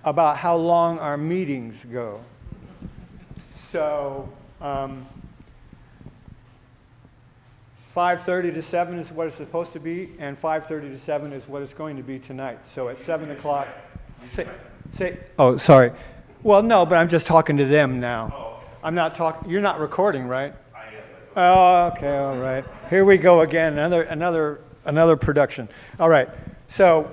about how long our meetings go. So 5:30 to 7 is what it's supposed to be, and 5:30 to 7 is what it's going to be tonight. So at 7 o'clock, oh, sorry. Well, no, but I'm just talking to them now. Oh, okay. I'm not talking, you're not recording, right? I am. Oh, okay, all right. Here we go again, another production. All right, so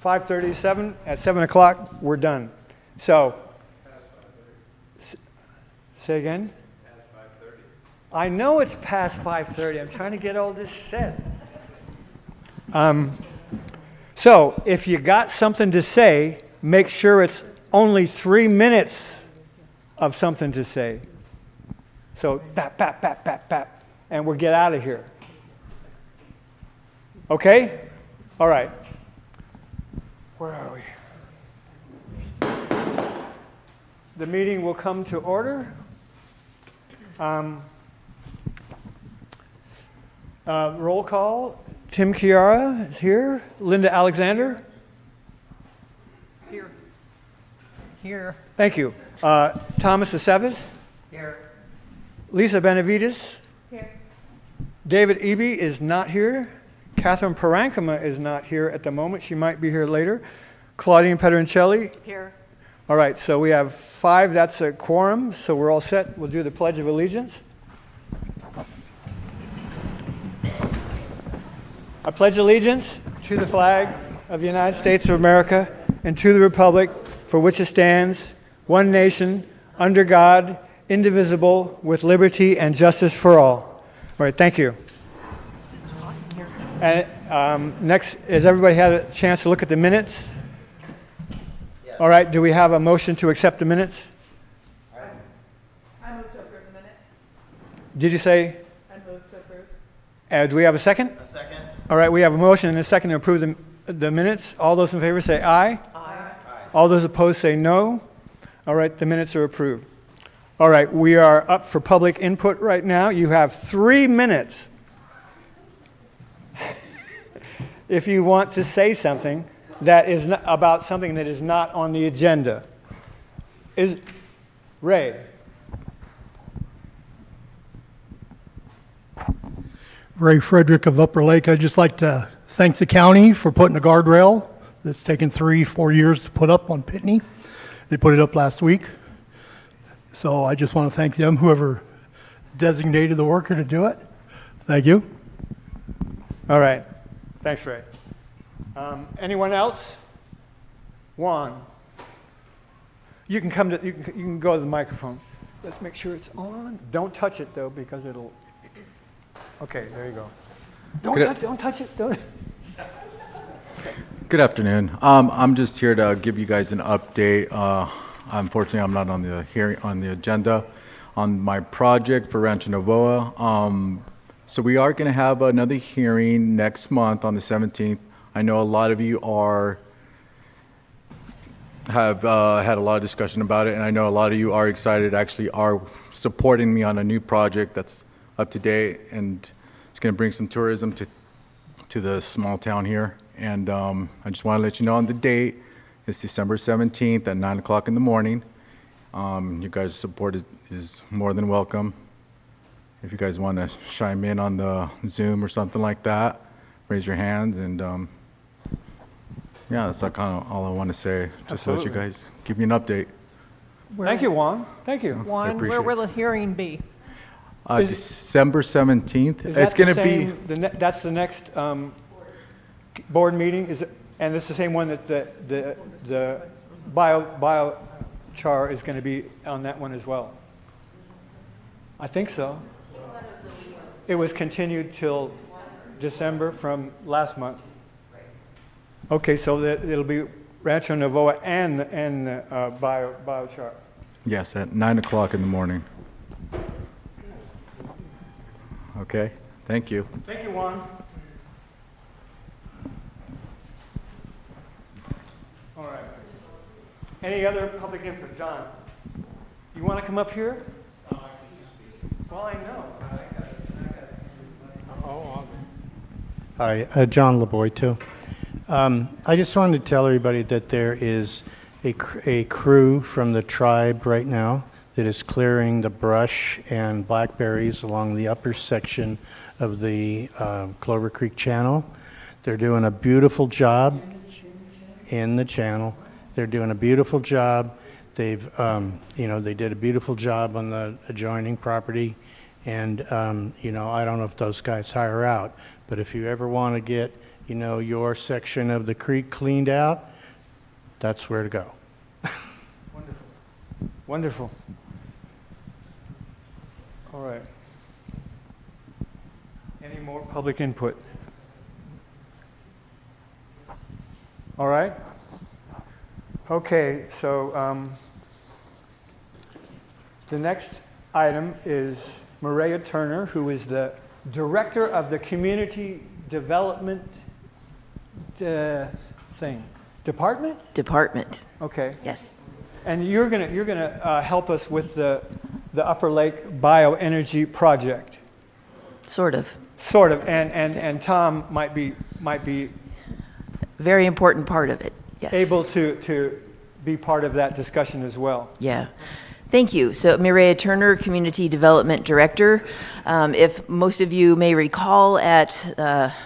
5:30 to 7, at 7 o'clock, we're done. So, say again? I know it's past 5:30. I'm trying to get all this set. So if you got something to say, make sure it's only 3 minutes of something to say. So bap, bap, bap, bap, bap, and we'll get out of here. Okay? All right. Where are we? The meeting will come to order. Roll call. Tim Chiara is here. Linda Alexander. Here. Here. Thank you. Thomas Aceves. Here. Lisa Benavides. Here. David Eby is not here. Catherine Parankama is not here at the moment. She might be here later. Claudine Pedroncelli. Here. All right, so we have 5. That's a quorum, so we're all set. We'll do the Pledge of Allegiance. I pledge allegiance to the flag of the United States of America and to the republic for which it stands, one nation, under God, indivisible, with liberty and justice for all. All right, thank you. And next, has everybody had a chance to look at the minutes? Yes. All right, do we have a motion to accept the minutes? I move to approve the minutes. Did you say? I move to approve. Do we have a second? A second. All right, we have a motion and a second to approve the minutes. All those in favor say aye. Aye. All those opposed say no. All right, the minutes are approved. All right, we are up for public input right now. You have 3 minutes. If you want to say something that is not, about something that is not on the agenda. Is Ray? Ray Frederick of Upper Lake. I'd just like to thank the county for putting a guardrail that's taken 3-4 years to put up on Pitney. They put it up last week. So I just want to thank them, whoever designated the worker to do it. Thank you. All right. Thanks, Ray. Anyone else? Juan. You can come to. You can go to the microphone. Let's make sure it's on. Don't touch it though, because it'll. Okay, there you go. Don't touch it. Don't. Good afternoon. I'm just here to give you guys an update. Unfortunately, I'm not on the agenda on my project for Rancho Novoa. So we are going to have another hearing next month on the 17th. I know a lot of you have had a lot of discussion about it, and I know a lot of you are excited, actually are supporting me on a new project that's up to date, and it's going to bring some tourism to the small town here. And I just want to let you know on the date. It's December 17th at 9 o'clock in the morning. You guys' support is more than welcome. If you guys want to chime in on the Zoom or something like that, raise your hands. And yeah, that's kind of all I want to say. Just to let you guys give me an update. Thank you, Juan. Thank you. Juan, where will the hearing be? December 17th. Is It's that going the to be. same? That's the next board meeting. Is it? And it's the same one that the biochar is going to be on that one as well. I think so. It was continued till December from last month. Okay, so that it'll be Rancho Novoa and biochar. Yes, at 9 o'clock in the morning. Okay, thank you. Thank you, Juan. All right. Any other public input? John, you want to come up here? Well, I know. Hi, John LeBoy too. I just wanted to tell everybody that there is a crew from the tribe right now that is clearing the brush and blackberries along the upper section of the Clover Creek Channel. They're doing a beautiful job in the channel. They're doing a beautiful job. They've, they did a beautiful job on the adjoining property. And, I don't know if those guys hire out, but if you ever want to get, your section of the creek cleaned out, that's where to go. Wonderful. Wonderful. All right. Any more public input? All right. Okay, so the next item is Maria Turner, who is the Director of the Community Development Department? Department, Okay. yes. And you're gonna help us with the Upper Lake Bioenergy Project, Sort of. sort of. And Tom might be Very important part of it, yes. able to be part of that discussion as well. Yeah. Thank you. So Mireya Turner, Community Development Director. If most of you may recall at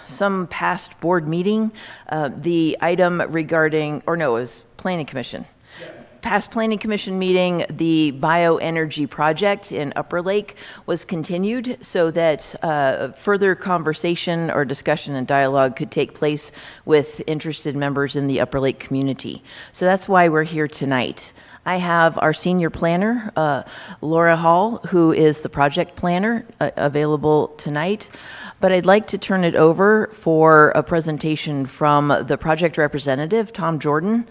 some past board meeting, the item regarding, it was Planning Commission. Past Planning Commission meeting, the bioenergy project in Upper Lake was continued so that further conversation or discussion and dialogue could take place with interested members in the Upper Lake community. So that's why we're here tonight. I have our senior planner, Laura Hall, who is the project planner, available tonight. But I'd like to turn it over for a presentation from the project representative, Tom Jordan,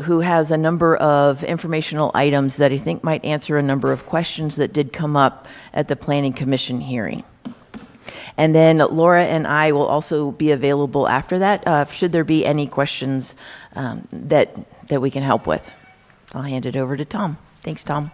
who has a number of informational items that I think might answer a number of questions that did come up at the Planning Commission hearing. And then Laura and I will also be available after that, should there be any questions that we can help with. I'll hand it over to Tom. Thanks, Tom.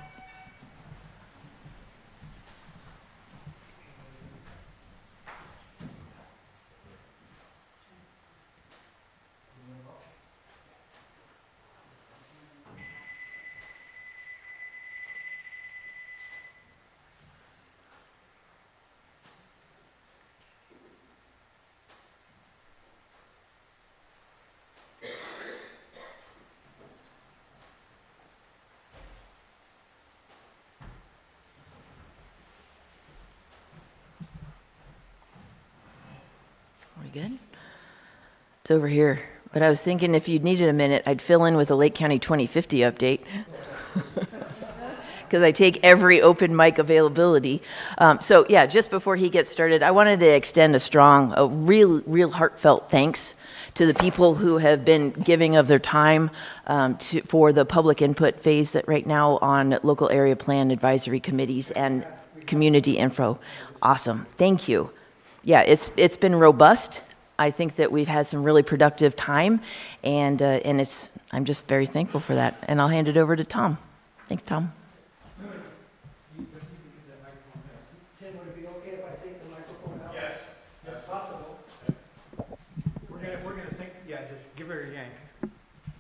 Are we good? It's over here. But I was thinking if you needed a minute, I'd fill in with a Lake County 2050 update. Because I take every open mic availability. So yeah, just before he gets started, I wanted to extend a real heartfelt thanks to the people who have been giving of their time for the public input phase that right now on local area plan advisory committees and community info. Awesome. Thank you. Yeah, it's been robust. I think that we've had some really productive time, and I'm just very thankful for that. And I'll hand it over to Tom. Thanks, Tom. Tim, would it be okay if I take the microphone out? Yes, that's possible. We're gonna think. Yeah, just give her a yank.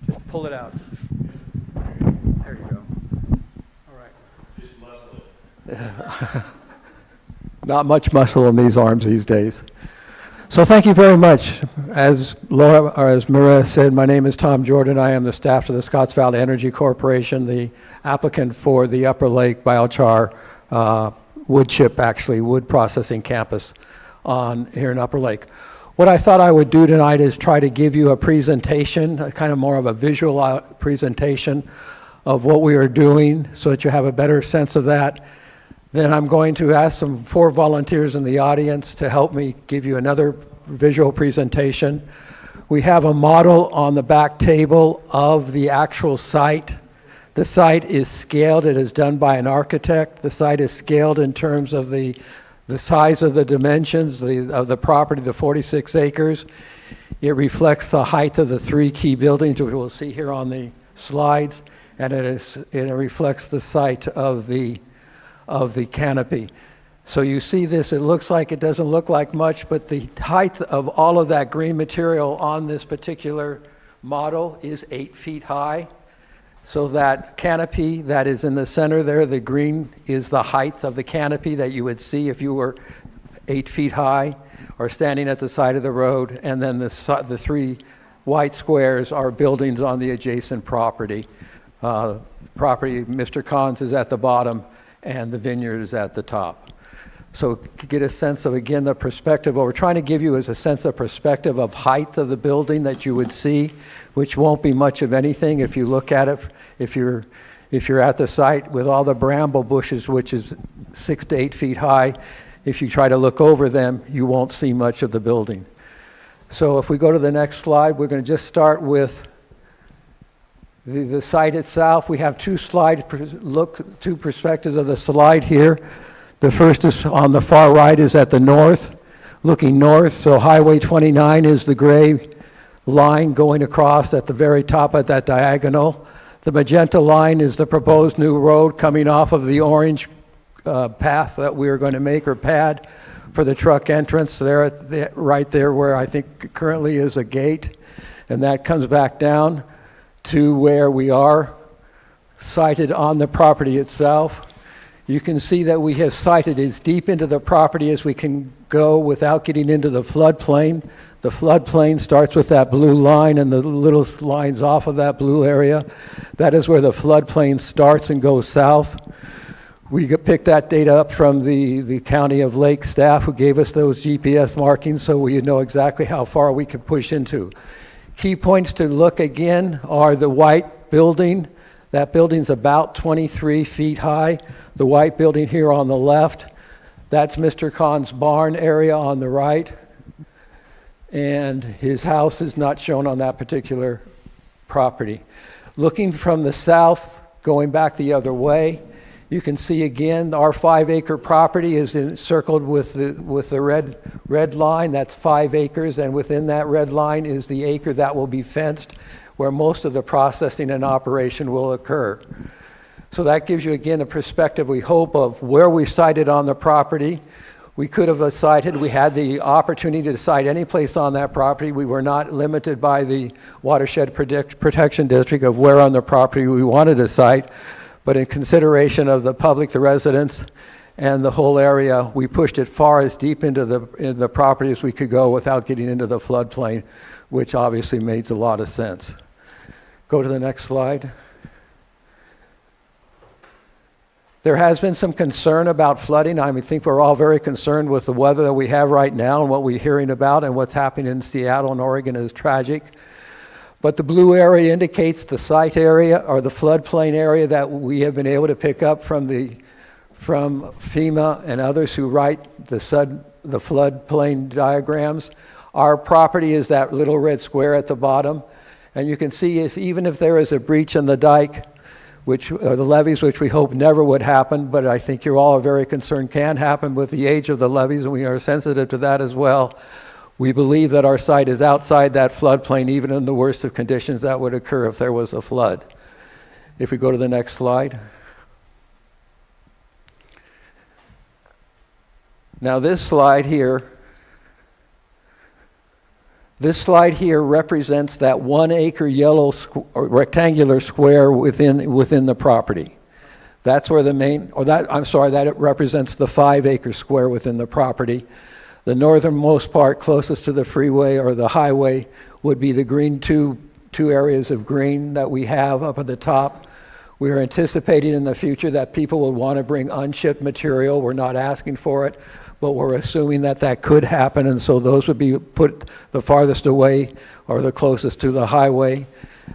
Just pull it out. There you go. All right. Just muscle it. Not much muscle in these arms these days. So thank you very much. As Maria said, my name is Tom Jordan. I am the staff of the Scotts Valley Energy Corporation, the applicant for the Upper Lake Biochar wood processing campus here in Upper Lake. What I thought I would do tonight is try to give you a presentation, a kind of more of a visual presentation of what we are doing so that you have a better sense of that. Then I'm going to ask 4 volunteers in the audience to help me give you another visual presentation. We have a model on the back table of the actual site. The site is scaled. It is done by an architect. The site is scaled in terms of the size of the dimensions of the property, the 46 acres. It reflects the height of the 3 key buildings, which we'll see here on the slides, and it reflects the site of the canopy. So you see this, it looks like it doesn't look like much, but the height of all of that green material on this particular model is 8 feet high. So that canopy that is in the center there, the green, is the height of the canopy that you would see if you were 8 feet high or standing at the side of the road. And then the 3 white squares are buildings on the adjacent property. Property, Mr. Kahn's is at the bottom and the vineyard is at the top. So to get a sense of, again, the perspective, what we're trying to give you is a sense of perspective of height of the building that you would see, which won't be much of anything if you look at it, if you're at the site with all the bramble bushes, which is 6 to 8 feet high. If you try to look over them, you won't see much of the building. So if we go to the next slide, we're going to just start with the site itself. We have two perspectives of the slide here. The first is on the far right, is at the north, looking north. So Highway 29 is the gray line going across at the very top of that diagonal. The magenta line is the proposed new road coming off of the orange path that we are going to make, or pad, for the truck entrance there, right there where I think currently is a gate. And that comes back down to where we are sited on the property itself. You can see that we have sited as deep into the property as we can go without getting into the floodplain. The floodplain starts with that blue line and the little lines off of that blue area. That is where the floodplain starts and goes south. We picked that data up from the County of Lake staff who gave us those GPS markings so we know exactly how far we could push into. Key points to look again are the white building. That building's about 23 feet high. The white building here on the left, that's Mr. Kahn's barn area on the right. And his house is not shown on that particular property. Looking from the south, going back the other way, you can see again our 5-acre property is encircled with the red line. That's 5 acres, and within that red line is the acre that will be fenced, where most of the processing and operation will occur. So that gives you again a perspective, we hope, of where we sited on the property. We could have sited, we had the opportunity to site any place on that property. We were not limited by the Watershed Protection District of where on the property we wanted to site, but in consideration of the public, the residents, and the whole area, we pushed it far as deep into the property as we could go without getting into the floodplain, which obviously made a lot of sense. Go to the next slide. There has been some concern about flooding. I think we're all very concerned with the weather that we have right now and what we're hearing about, and what's happening in Seattle and Oregon is tragic. But the blue area indicates the site area or the floodplain area that we have been able to pick up from FEMA and others who write the floodplain diagrams. Our property is that little red square at the bottom, and you can see even if there is a breach in the dike, the levees, which we hope never would happen, but I think you're all very concerned can happen with the age of the levees, and we are sensitive to that as well. We believe that our site is outside that floodplain, even in the worst of conditions that would occur if there was a flood. If we go to the next slide. Now this slide here represents that 1 acre yellow rectangular square within the property. That's where that represents the 5 acre square within the property. The northernmost part closest to the freeway or the highway would be the green two areas of green that we have up at the top. We are anticipating in the future that people will want to bring unshipped material. We're not asking for it, but we're assuming that could happen, and so those would be put the farthest away or the closest to the highway.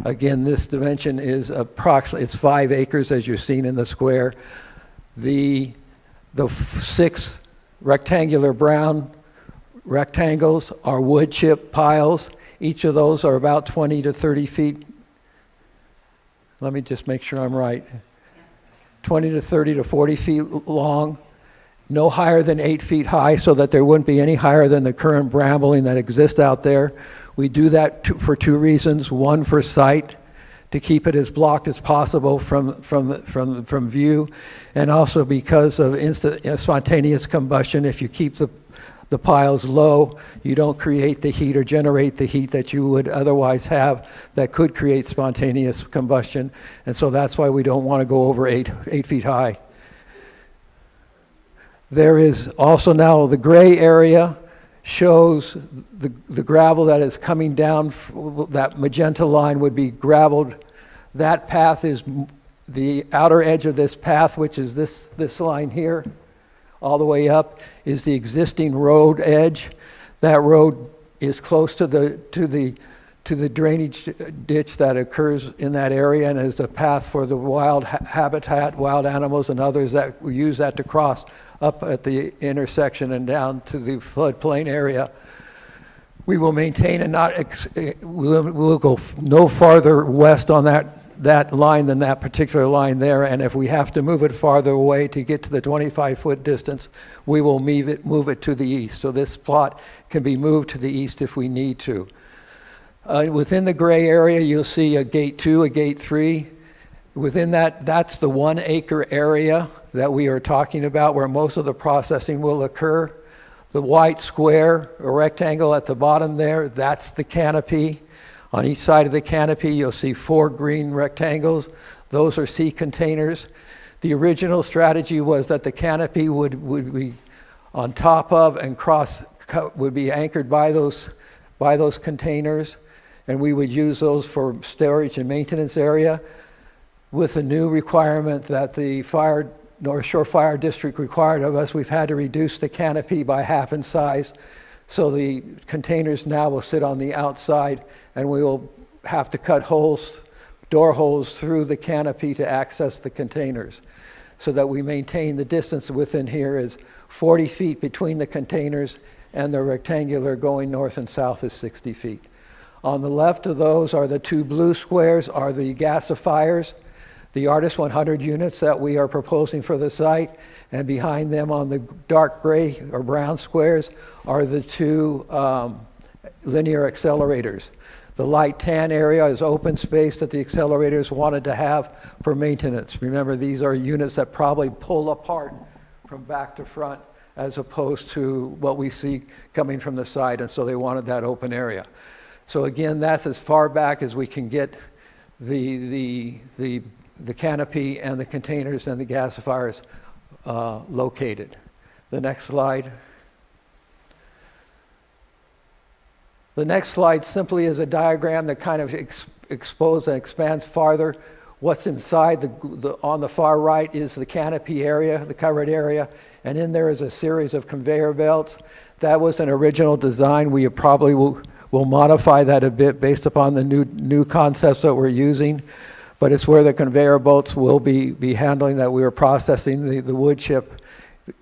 Again, this dimension is approximately, it's 5 acres as you're seeing in the square. The 6 rectangular brown rectangles are wood chip piles. Each of those are about 20 to 30 feet. Let me just make sure I'm right. 20 to 30 to 40 feet long. No higher than 8 feet high, so that there wouldn't be any higher than the current brambling that exists out there. We do that for 2 reasons. One, for sight, to keep it as blocked as possible from view, and also because of spontaneous combustion. If you keep the piles low, you don't create the heat or generate the heat that you would otherwise have that could create spontaneous combustion. And so that's why we don't want to go over 8 feet high. There is also now the gray area shows the gravel that is coming down. That magenta line would be gravelled. That path is the outer edge of this path, which is this line here, all the way up, is the existing road edge. That road is close to the drainage ditch that occurs in that area and is a path for the wild habitat, wild animals and others that use that to cross up at the intersection and down to the floodplain area. We will maintain and we'll go no farther west on that line than that particular line there, and if we have to move it farther away to get to the 25-foot distance, we will move it to the east. So this plot can be moved to the east if we need to. Within the gray area, you'll see a gate 2, a gate 3. Within that's the 1 acre area that we are talking about where most of the processing will occur. The white square or rectangle at the bottom there, that's the canopy. On each side of the canopy, you'll see 4 green rectangles. Those are sea containers. The original strategy was that the canopy would be on top of and would be anchored by those containers, and we would use those for storage and maintenance area. With the new requirement that the North Shore Fire District required of us, we've had to reduce the canopy by half in size. So the containers now will sit on the outside, and we will have to cut holes, door holes through the canopy to access the containers, so that we maintain the distance within here is 40 feet between the containers, and the rectangular going north and south is 60 feet. On the left of those are the 2 blue squares are the gasifiers, the Artist 100 units that we are proposing for the site, and behind them on the dark gray or brown squares are the 2 linear accelerators. The light tan area is open space that the accelerators wanted to have for maintenance. Remember, these are units that probably pull apart from back to front as opposed to what we see coming from the side, and so they wanted that open area. So again, that's as far back as we can get the canopy and the containers and the gasifiers located. The next slide. The next slide simply is a diagram that kind of exposes and expands farther what's inside. On the far right is the canopy area, the covered area, and in there is a series of conveyor belts. That was an original design. We probably will modify that a bit based upon the new concepts that we're using, but it's where the conveyor belts will be handling that. We are processing the wood chip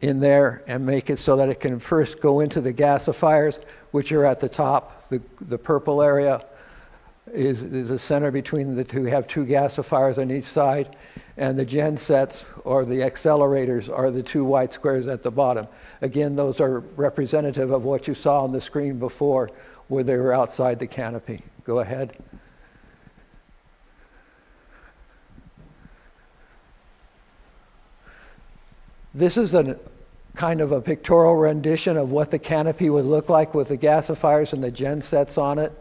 in there and make it so that it can first go into the gasifiers, which are at the top. The purple area is the center between the two. We have 2 gasifiers on each side, and the gen sets or the accelerators are the 2 white squares at the bottom. Again, those are representative of what you saw on the screen before where they were outside the canopy. Go ahead. This is a kind of a pictorial rendition of what the canopy would look like with the gasifiers and the gen sets on it.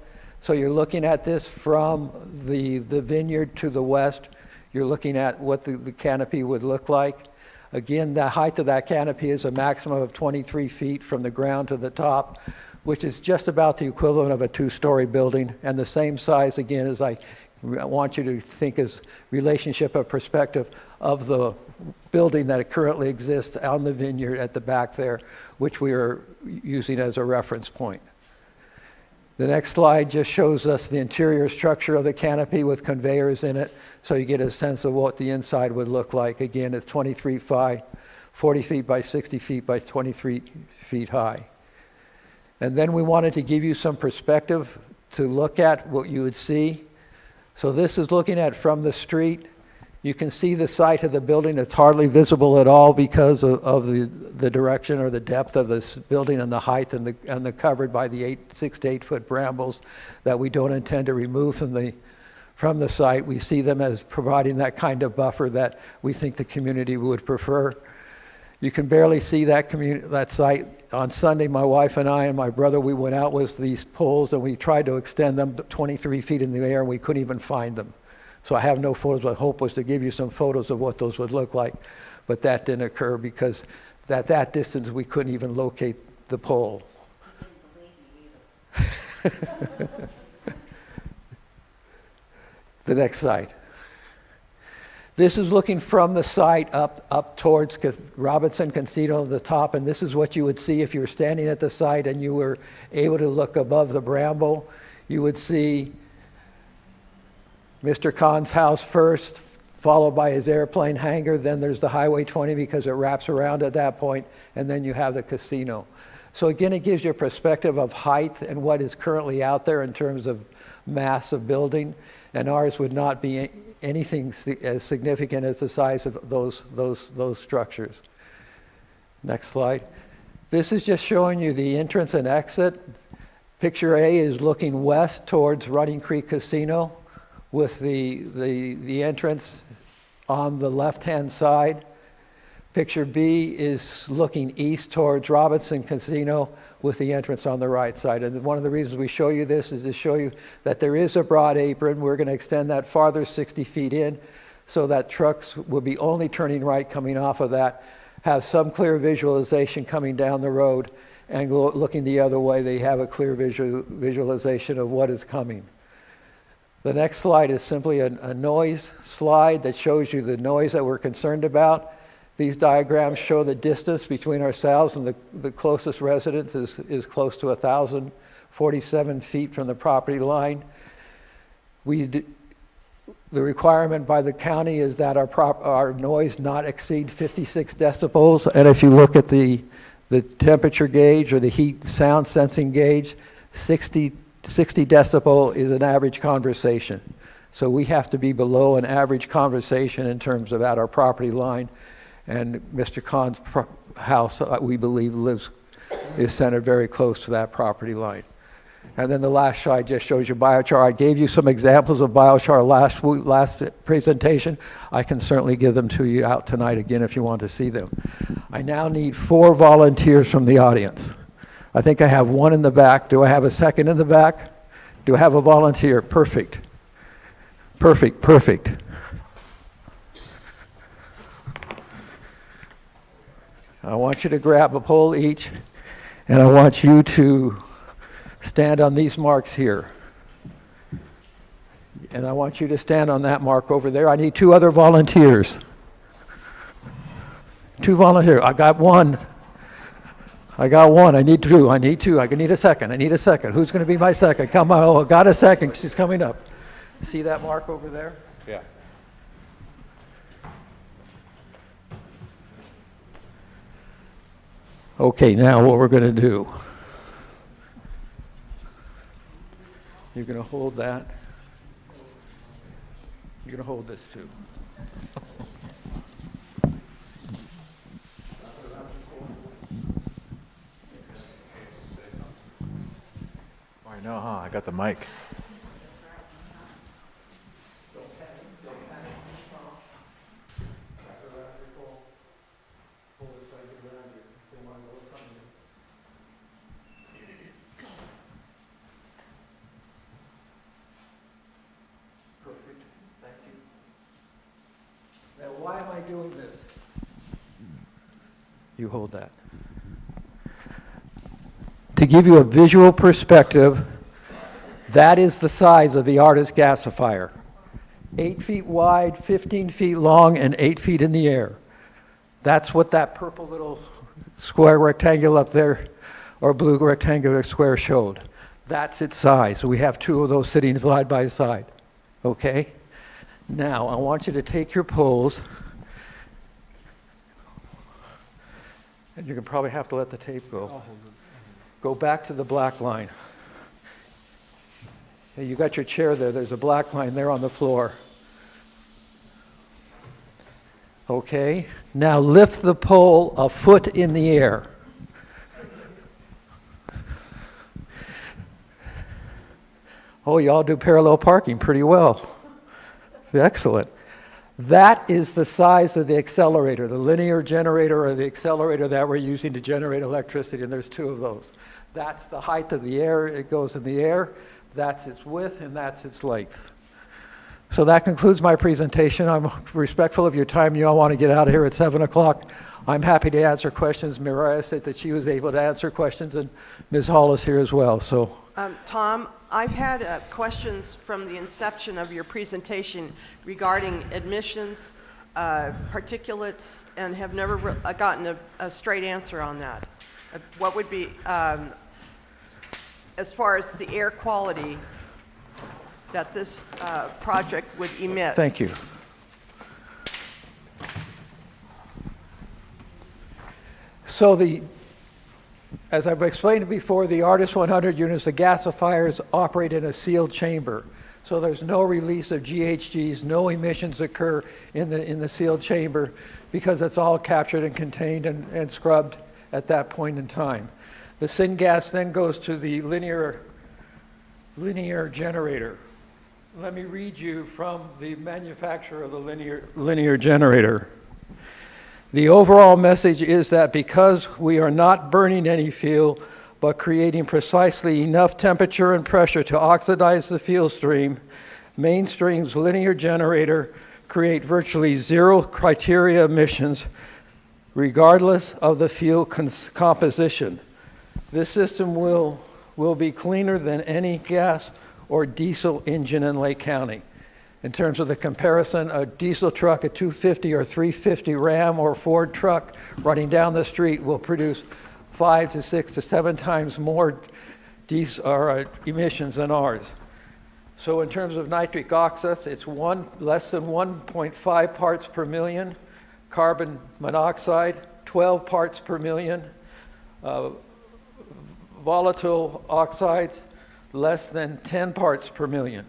So you're looking at this from the vineyard to the west. You're looking at what the canopy would look like. Again, the height of that canopy is a maximum of 23 feet from the ground to the top, which is just about the equivalent of a 2-story building, and the same size, again, as I want you to think as relationship of perspective of the building that currently exists on the vineyard at the back there, which we are using as a reference point. The next slide just shows us the interior structure of the canopy with conveyors in it, so you get a sense of what the inside would look like. Again, it's 23 feet, 40 feet by 60 feet by 23 feet high. And then we wanted to give you some perspective to look at what you would see. So this is looking at from the street. You can see the site of the building. It's hardly visible at all because of the direction or the depth of this building and the height and the covered by the 6 to 8 foot brambles that we don't intend to remove from the site. We see them as providing that kind of buffer that we think the community would prefer. You can barely see that site. On Sunday, my wife and I and my brother, we went out with these poles and we tried to extend them 23 feet in the air and we couldn't even find them. So I have no photos. My hope was to give you some photos of what those would look like, but that didn't occur because at that distance we couldn't even locate the pole. The next site. This is looking from the site up towards Robinson Casino at the top, and this is what you would see if you were standing at the site and you were able to look above the bramble. You would see Mr. Khan's house first, followed by his airplane hangar. Then there's the Highway 20 because it wraps around at that point, and then you have the casino. So again, it gives you a perspective of height and what is currently out there in terms of mass of building, and ours would not be anything as significant as the size of those structures. Next slide. This is just showing you the entrance and exit. Picture A is looking west towards Running Creek Casino with the entrance on the left-hand side. Picture B is looking east towards Robinson Casino with the entrance on the right side. And one of the reasons we show you this is to show you that there is a broad apron. We're going to extend that farther 60 feet in so that trucks will be only turning right coming off of that, have some clear visualization coming down the road, and looking the other way, they have a clear visualization of what is coming. The next slide is simply a noise slide that shows you the noise that we're concerned about. These diagrams show the distance between ourselves and the closest residence is close to 1,047 feet from the property line. The requirement by the county is that our noise not exceed 56 decibels. And if you look at the temperature gauge or the heat sound sensing gauge, 60 decibel is an average conversation. So we have to be below an average conversation in terms of at our property line. And Mr. Khan's house, we believe, is centered very close to that property line. And then the last slide just shows you biochar. I gave you some examples of biochar last presentation. I can certainly give them to you out tonight again if you want to see them. I now need 4 volunteers from the audience. I think I have one in the back. Do I have a second in the back? Do I have a volunteer? Perfect. Perfect, perfect. I want you to grab a pole each, and I want you to stand on these marks here. And I want you to stand on that mark over there. I need 2 other volunteers. 2 volunteers. I got one. I need 2. I need a second. Who's going to be my second? Come on. Oh, I got a second. She's coming up. See that mark over there? Yeah. Okay, now what we're going to do. You're going to hold that. You're going to hold this too. I know, huh? I got the mic. Now, why am I doing this? You hold that. To give you a visual perspective, that is the size of the artist gasifier. 8 feet wide, 15 feet long, and 8 feet in the air. That's what that purple little square rectangle up there, or blue rectangular square showed. That's its size. We have 2 of those sitting side by side. Okay? Now, I want you to take your poles, and you're going to probably have to let the tape go. Go back to the black line. Hey, you got your chair there. There's a black line there on the floor. Okay? Now lift the pole a foot in the air. Oh, y'all do parallel parking pretty well. Excellent. That is the size of the accelerator, the linear generator or the accelerator that we're using to generate electricity, and there's two of those. That's the height of the air, it goes in the air, that's its width, and that's its length. So that concludes my presentation. I'm respectful of your time. You all want to get out of here at 7 o'clock. I'm happy to answer questions. Mariah said that she was able to answer questions, and Ms. Hall is here as well. So, Tom, I've had questions from the inception of your presentation regarding admissions, particulates, and have never gotten a straight answer on that. What would be, as far as the air quality that this project would emit? thank you. So as I've explained before, the Artist 100 units, the gasifiers operate in a sealed chamber. So there's no release of GHGs, no emissions occur in the sealed chamber because it's all captured and contained and scrubbed at that point in time. The syngas then goes to the linear generator. Let me read you from the manufacturer of the linear generator. The overall message is that because we are not burning any fuel, but creating precisely enough temperature and pressure to oxidize the fuel stream, Mainstream's linear generator create virtually zero criteria emissions, regardless of the fuel composition. This system will be cleaner than any gas or diesel engine in Lake County. In terms of the comparison, a diesel truck, a 250 or 350 Ram or Ford truck running down the street will produce 5 to 6 to 7 times more emissions than ours. So in terms of nitric oxides, it's less than 1.5 parts per million. Carbon monoxide, 12 parts per million. Volatile oxides, less than 10 parts per million.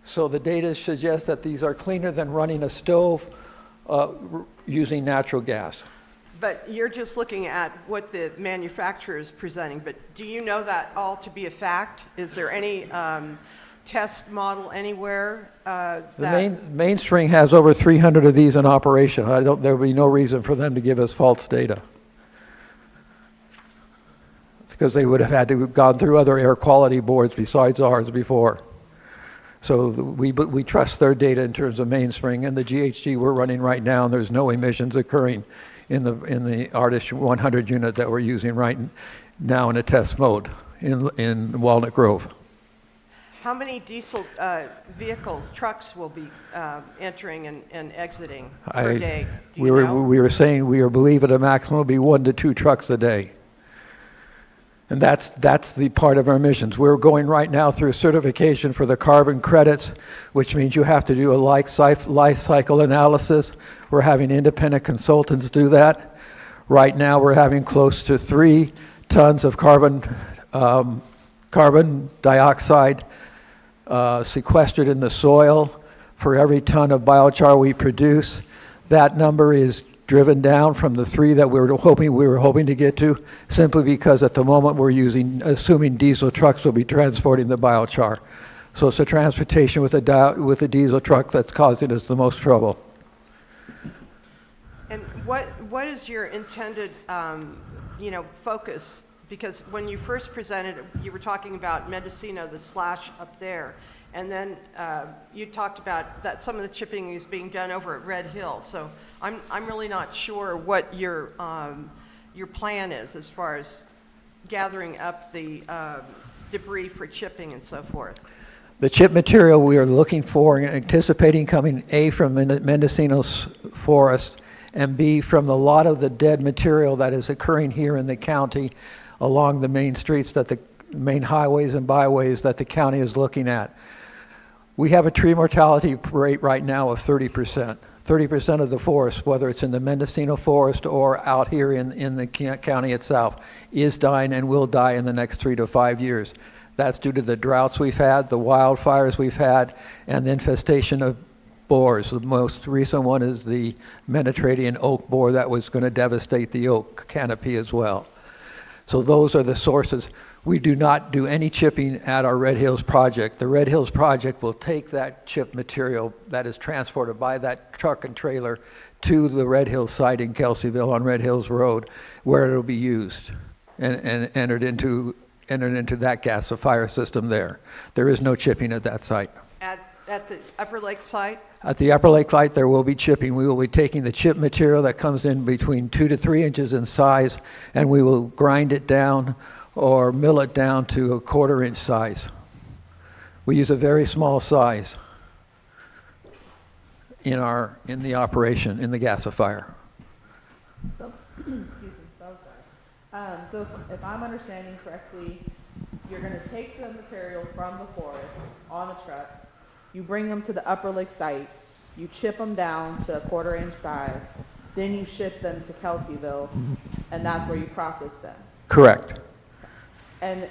So the data suggests that these are cleaner than running a stove using natural gas. But you're just looking at what the manufacturer is presenting, but do you know that all to be a fact? Is there any test model anywhere The Mainstream has over 300 of these in operation. There would be no reason for them to give us false data. It's because they would have had to have gone through other air quality boards besides ours before. So we trust their data in terms of Mainspring, and the GHG we're running right now, and there's no emissions occurring in the Artist 100 unit that we're using right now in a test mode in Walnut Grove. How many diesel vehicles, trucks will be entering and exiting per day? Do you know? We were saying we believe at a maximum will be 1 to 2 trucks a day. And that's the part of our missions. We're going right now through certification for the carbon credits, which means you have to do a life cycle analysis. We're having independent consultants do that. Right now we're having close to 3 tons of carbon dioxide sequestered in the soil for every ton of biochar we produce. That number is driven down from the 3 that we were hoping to get to, simply because at the moment we're assuming diesel trucks will be transporting the biochar. So it's the transportation with the diesel truck that's causing us the most trouble. And what is your intended, focus? Because when you first presented, you were talking about Mendocino, the slash up there, and then you talked about that some of the chipping is being done over at Red Hill. So I'm really not sure what your plan is as far as gathering up the debris for chipping and so forth. The chip material we are looking for and anticipating coming A, from Mendocino's forest, and B, from a lot of the dead material that is occurring here in the county along the main streets, that the main highways and byways that the county is looking at. We have a tree mortality rate right now of 30%. 30% of the forest, whether it's in the Mendocino forest or out here in the county itself, is dying and will die in the next 3 to 5 years. That's due to the droughts we've had, the wildfires we've had, and the infestation of boars. The most recent one is the Mediterranean oak boar that was going to devastate the oak canopy as well. So those are the sources. We do not do any chipping at our Red Hills project. The Red Hills project will take that chip material that is transported by that truck and trailer to the Red Hills site in Kelseyville on Red Hills Road, where it'll be used and entered into that gasifier system there. There is no chipping at that site. At the Upper Lake site? At the Upper Lake site, there will be chipping. We will be taking the chip material that comes in between 2 to 3 inches in size, and we will grind it down or mill it down to a 1/4 inch size. We use a very small size in the operation, in the gasifier. So, excuse me, so sorry. So if I'm understanding correctly, you're gonna take the material from the forest on the trucks, you bring them to the Upper Lake site, you chip them down to a 1/4 inch size, then you ship them to Kelseyville, and that's where you process them. Correct. And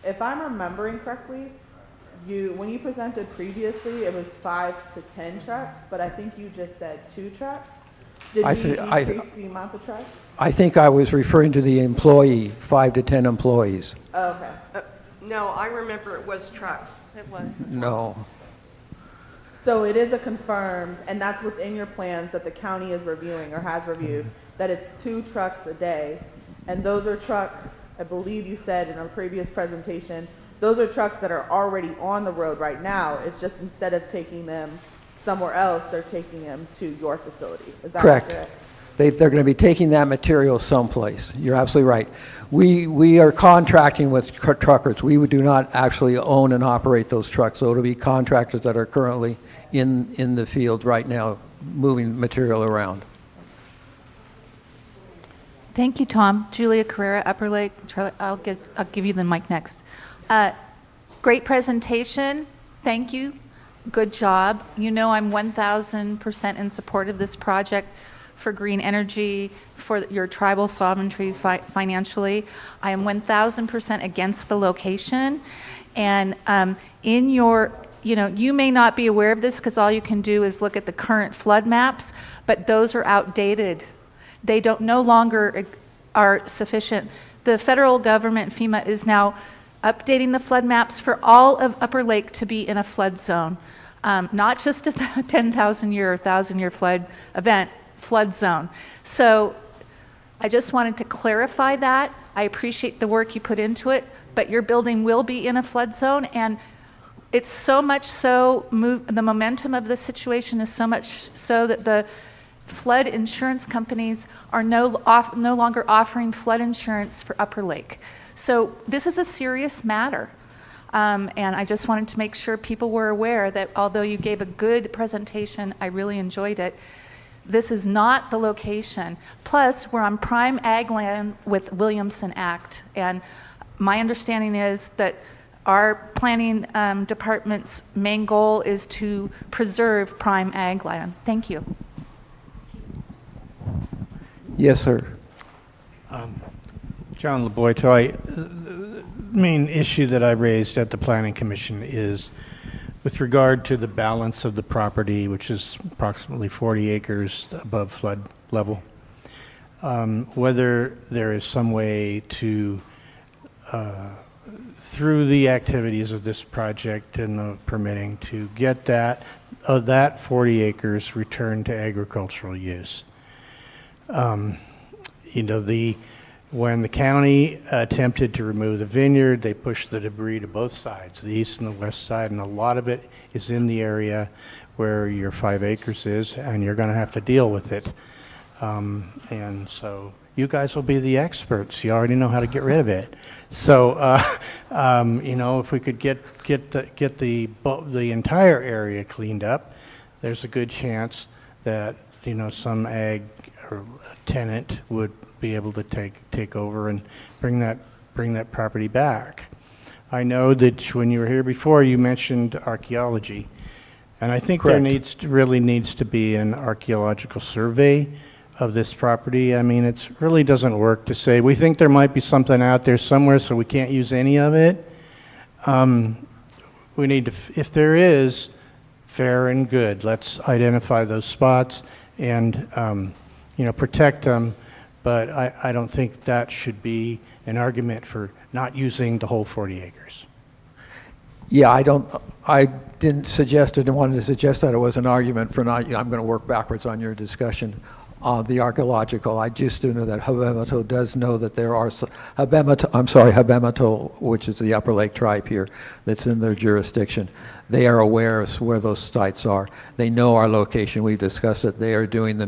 if I'm remembering correctly, when you presented previously, it was 5 to 10 trucks, but I think you just said 2 trucks. Did we decrease the amount of trucks? I think I was referring to the employee, 5 to 10 employees. Okay. No, I remember it was trucks. It was. No. So it is a confirmed, and that's what's in your plans that the county is reviewing or has reviewed, that it's 2 trucks a day. And those are trucks, I believe you said in a previous presentation, those are trucks that are already on the road right now. It's just instead of taking them somewhere else, they're taking them to your facility. Is that Correct. accurate? They're going to be taking that material someplace. You're absolutely right. We are contracting with truckers. We do not actually own and operate those trucks, so it'll be contractors that are currently in the field right now moving material around. Thank you, Tom. Julia Carrera, Upper Lake. Charlie, I'll give you the mic next. Great presentation. Thank you. Good job. You know I'm 1,000% in support of this project for green energy, for your tribal sovereignty financially. I am 1,000% against the location. And in your, you may not be aware of this because all you can do is look at the current flood maps, but those are outdated. They no longer are sufficient. The federal government, FEMA, is now updating the flood maps for all of Upper Lake to be in a flood zone, not just a 10,000-year or 1,000-year flood zone. So I just wanted to clarify that. I appreciate the work you put into it, but your building will be in a flood zone, and it's so much so, the momentum of the situation is so much so that the flood insurance companies are no longer offering flood insurance for Upper Lake. So this is a serious matter. And I just wanted to make sure people were aware that although you gave a good presentation, I really enjoyed it, this is not the location. Plus, we're on prime ag land with Williamson Act. And my understanding is that our planning department's main goal is to preserve prime ag land. Thank you. Yes, sir. John LeBoytoy, the main issue that I raised at the Planning Commission is with regard to the balance of the property, which is approximately 40 acres above flood level, whether there is some way to, through the activities of this project and the permitting, to get that 40 acres returned to agricultural use. When the county attempted to remove the vineyard, they pushed the debris to both sides, the east and the west side, and a lot of it is in the area where your 5 acres is, and you're going to have to deal with it. And so you guys will be the experts. You already know how to get rid of it. So, if we could get the entire area cleaned up, there's a good chance that some ag or tenant would be able to take over and bring that property back. I know that when you were here before, you mentioned archaeology, and I think Correct. there really needs to be an archaeological survey of this property. I mean, it really doesn't work to say we think there might be something out there somewhere, so we can't use any of it. We need to, if there is, fair and good. Let's identify those spots and protect them. But I don't think that should be an argument for not using the whole 40 acres. Yeah, I didn't suggest it and wanted to suggest that it was an argument for not, I'm going to work backwards on your discussion. The archaeological, I just do know that Habemato does know that there are, Habemato, which is the Upper Lake tribe here, that's in their jurisdiction. They are aware of where those sites are. They know our location. We've discussed it. They are doing the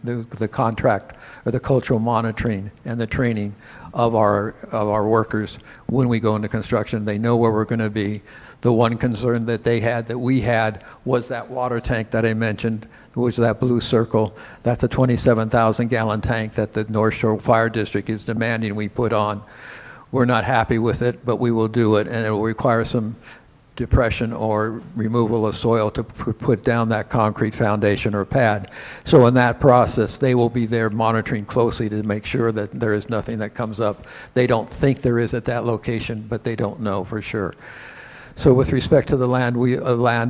the contract or the cultural monitoring and the training of our workers when we go into construction. They know where we're going to be. The one concern that we had was that water tank that I mentioned, which is that blue circle. That's a 27,000 gallon tank that the North Shore Fire District is demanding we put on. We're not happy with it, but we will do it, and it will require some depression or removal of soil to put down that concrete foundation or pad. So in that process, they will be there monitoring closely to make sure that there is nothing that comes up. They don't think there is at that location, but they don't know for sure. So with respect to the land,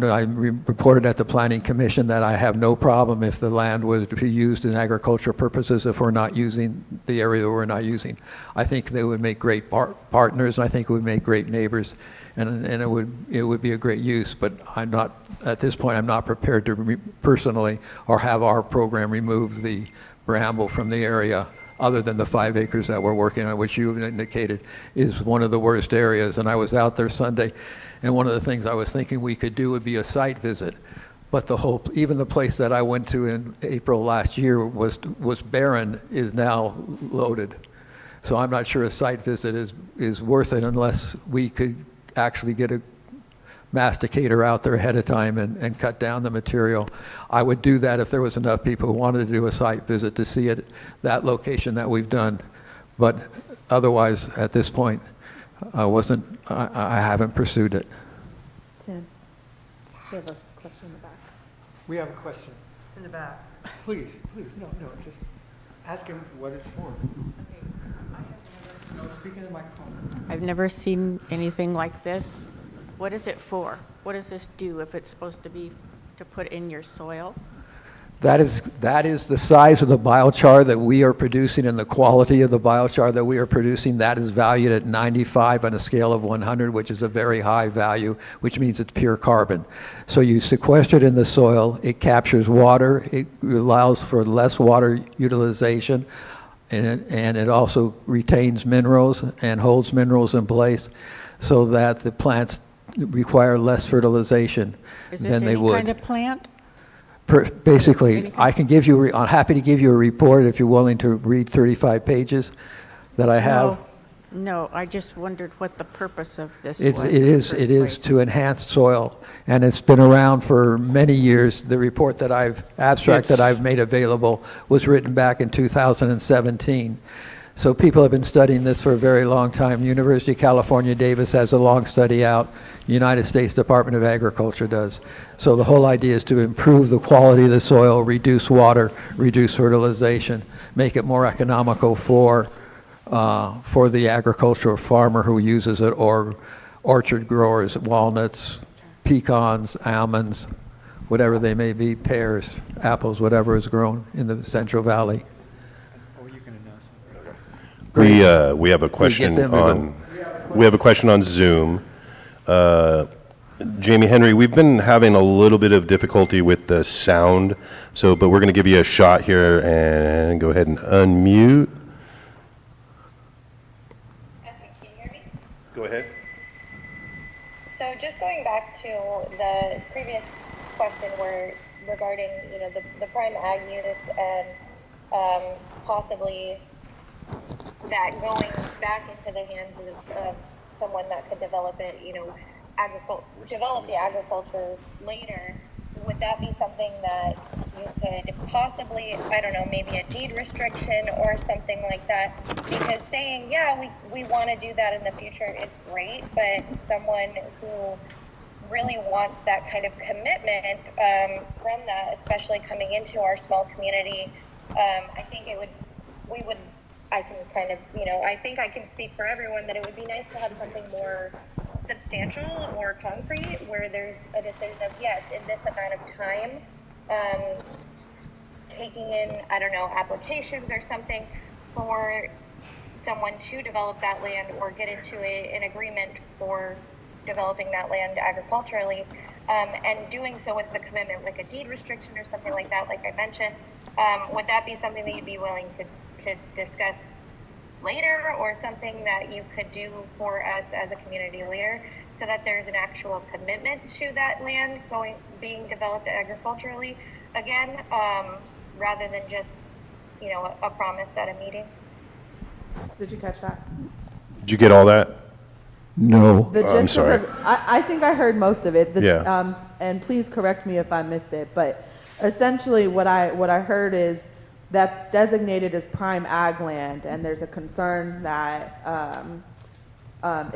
I reported at the Planning Commission that I have no problem if the land was to be used in agricultural purposes if we're not using the area that we're not using. I think they would make great partners, and I think it would make great neighbors, and it would be a great use. But I'm not, at this point, I'm not prepared to personally or have our program remove the bramble from the area, other than the 5 acres that we're working on, which you indicated is one of the worst areas. And I was out there Sunday, and one of the things I was thinking we could do would be a site visit. But even the place that I went to in April last year was barren, is now loaded. So I'm not sure a site visit is worth it unless we could actually get a masticator out there ahead of time and cut down the material. I would do that if there was enough people who wanted to do a site visit to see it, that location that we've done. But otherwise, at this point, I haven't pursued it. Tim, we have a question in the back. We have a question. In the back. Please, no, just ask him what it's for. No, speak in the microphone. I've never seen anything like this. What is it for? What does this do if it's supposed to be to put in your soil? That is the size of the biochar that we are producing and the quality of the biochar that we are producing. That is valued at 95 on a scale of 100, which is a very high value, which means it's pure carbon. So you sequester it in the soil, it captures water, it allows for less water utilization, and it also retains minerals and holds minerals in place so that the plants require less fertilization than they would. Is this any kind of plant? Basically, I'm happy to give you a report if you're willing to read 35 pages that I have. No, I just wondered what the purpose of this It was. is to enhance soil, and it's been around for many years. The report that I've made available was written back in 2017. So people have been studying this for a very long time. University of California, Davis has a long study out. United States Department of Agriculture does. So the whole idea is to improve the quality of the soil, reduce water, reduce fertilization, make it more economical for the agricultural farmer who uses it, or orchard growers, walnuts, pecans, almonds, whatever they may be, pears, apples, whatever is grown in the Central Valley. We have a question on Zoom. Jamie Henry, we've been having a little bit of difficulty with the sound, but we're going to give you a shot here and go ahead and unmute. Okay, can you hear me? Go ahead. So just going back to the previous question regarding the prime ag units and possibly that going back into the hands of someone that could develop it, develop the agriculture later, would that be something that you could possibly, I don't know, maybe a deed restriction or something like that? Because saying, yeah, we want to do that in the future is great, but someone who really wants that kind of commitment from that, especially coming into our small community, I think I think I can speak for everyone that it would be nice to have something more substantial or concrete where there's a decision of, yes, in this amount of time, taking in, I don't know, applications or something for someone to develop that land or get into an agreement for developing that land agriculturally, and doing so with the commitment, like a deed restriction or something like that, like I mentioned, would that be something that you'd be willing to discuss later, or something that you could do for us as a community leader, so that there's an actual commitment to that land being developed agriculturally again, rather than just, you know, a promise at a meeting? Did you catch that? Did you get all that? No. The I'm gist sorry. of her, I think I heard most of it. Yeah. And please correct me if I missed it, but essentially what I heard is that's designated as prime ag land, and there's a concern that,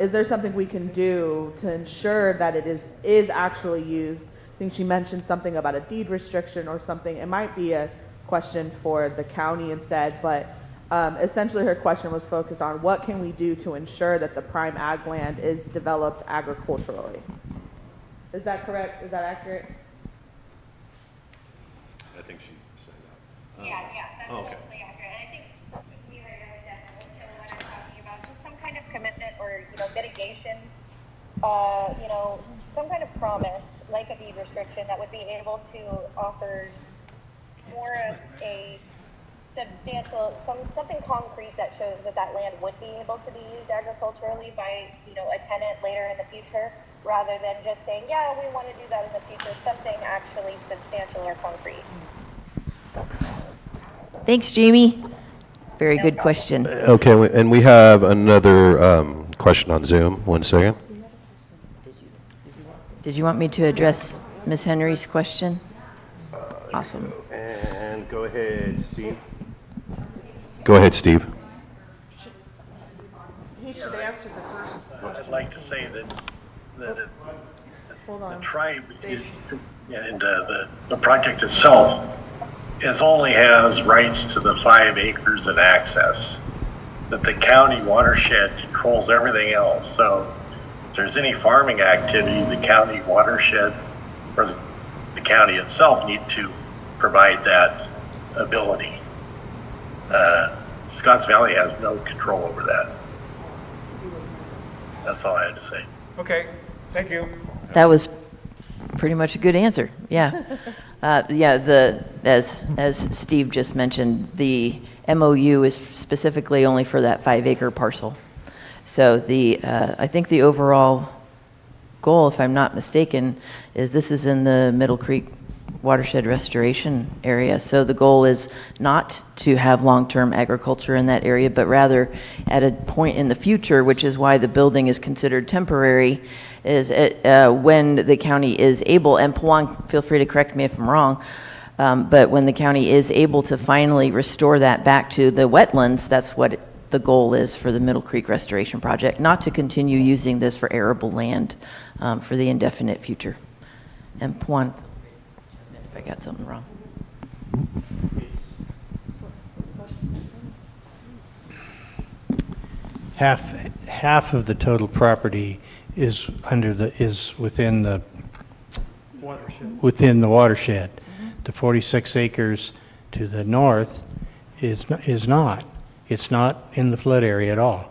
is there something we can do to ensure that it is actually used? I think she mentioned something about a deed restriction or something. It might be a question for the county instead, but essentially her question was focused on what can we do to ensure that the prime ag land is developed agriculturally. Is that correct? Is that accurate? I think she said that. Yeah, that's okay. totally accurate. And I think we were with that also when I'm talking about just some kind of commitment or, you know, mitigation, you know, some kind of promise, like a deed restriction, that would be able to offer more of a substantial, something concrete that shows that that land would be able to be used agriculturally by, you know, a tenant later in the future, rather than just saying, yeah, we want to do that in the future, something actually substantial or concrete. Thanks, Jamie. Very good question. Okay, and we have another question on Zoom. 1 second. Did you want me to address Ms. Henry's question? Awesome. And go ahead, Steve. Go ahead, Steve. He should answer the first. I'd like to say that the on. tribe is, and the project itself only has rights to the 5 acres and access. That the county watershed controls everything else. So if there's any farming activity, the county watershed or the county itself need to provide that ability. Scotts Valley has no control over that. That's all I had to say. Okay, thank you. That was pretty much a good answer. Yeah. Yeah, as Steve just mentioned, the MOU is specifically only for that 5-acre parcel. So I think the overall goal, if I'm not mistaken, is this is in the Middle Creek watershed restoration area. So the goal is not to have long-term agriculture in that area, but rather at a point in the future, which is why the building is considered temporary, is when the county is able, and Pawan, feel free to correct me if I'm wrong, but when the county is able to finally restore that back to the wetlands, that's what the goal is for the Middle Creek Restoration Project, not to continue using this for arable land for the indefinite future. And Pawan, if I got something wrong. Half of the total property is within the watershed. The 46 acres to the north is not. It's not in the flood area at all.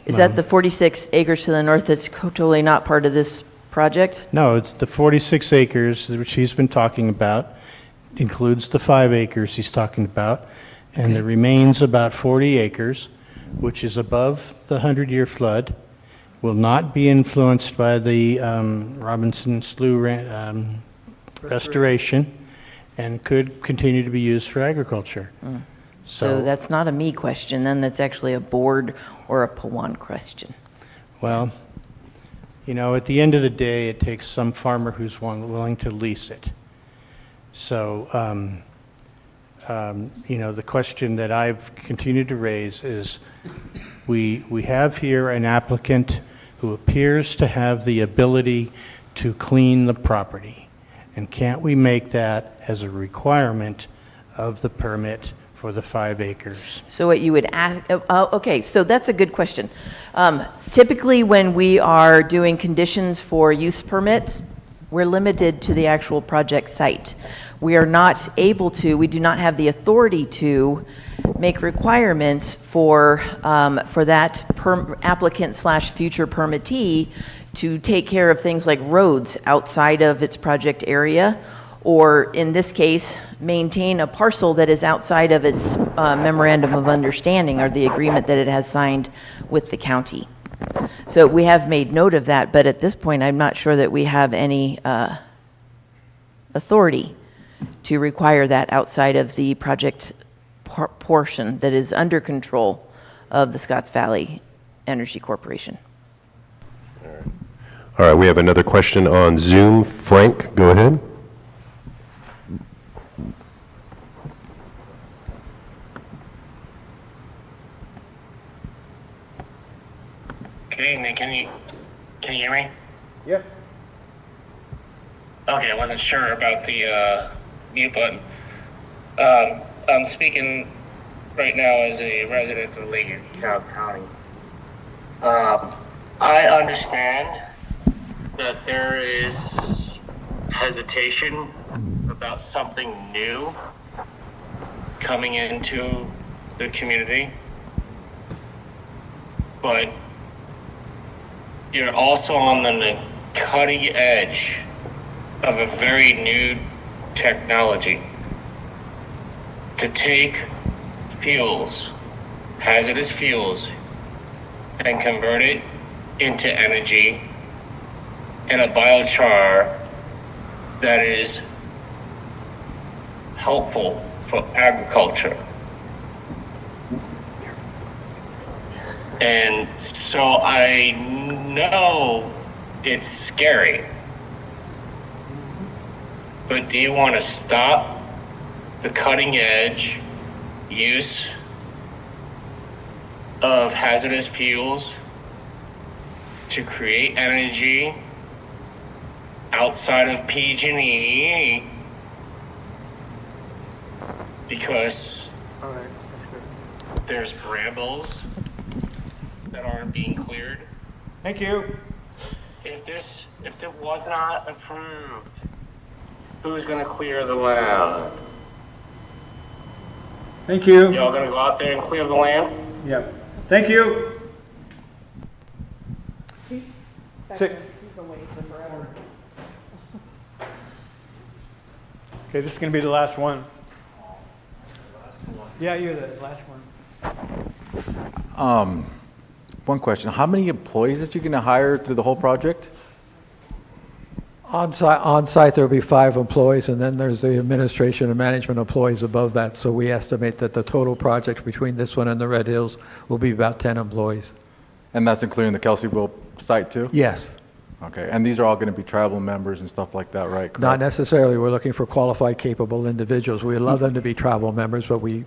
Is that the 46 acres to the north that's totally not part of this project? No, it's the 46 acres which he's been talking about, includes the 5 acres he's talking about, and there remains about 40 acres, which is above the 100-year flood, will not be influenced by the Robinson Slough restoration, and could continue to be used for agriculture. So that's not a me question, then that's actually a board or a Pawan question. Well, you know, at the end of the day, it takes some farmer who's willing to lease it. So, you know, the question that I've continued to raise is, we have here an applicant who appears to have the ability to clean the property. And can't we make that as a requirement of the permit for the 5 acres? So what you would ask, okay, so that's a good question. Typically when we are doing conditions for use permits, We're limited to the actual project site. We are not able to, we do not have the authority to make requirements for that applicant slash future permittee to take care of things like roads outside of its project area, or in this case, maintain a parcel that is outside of its memorandum of understanding or the agreement that it has signed with the county. So we have made note of that, but at this point, I'm not sure that we have any authority to require that outside of the project portion that is under control of the Scotts Valley Energy Corporation. All right, we have another question on Zoom. Frank, go ahead. Good evening. Can you hear me? Yep. Okay, I wasn't sure about the mute button. I'm speaking right now as a resident of Lake County. I understand that there is hesitation about something new coming into the community, but you're also on the cutting edge of a very new technology to take fuels, hazardous fuels, and convert it into energy in a biochar that is helpful for agriculture. And so I know it's scary, but do you want to stop the cutting edge use of hazardous fuels to create energy outside of PG&E because there's brambles that aren't being cleared? Thank you. If it was not approved, who's gonna clear the land? Thank you. Y'all gonna go out there and clear the land? Yep. Thank you. He's Sit. been waiting for forever. Okay, this is going to be the last one. Yeah, you're the last one. One question, how many employees are you going to hire through the whole project? On site, there'll be 5 employees, and then there's the administration and management employees above that. So we estimate that the total project between this one and the Red Hills will be about 10 employees. And that's including the Kelseyville site too? Yes. Okay, and these are all going to be tribal members and stuff like that, right? Not Correct? necessarily. We're looking for qualified, capable individuals. We love them to be tribal members, but we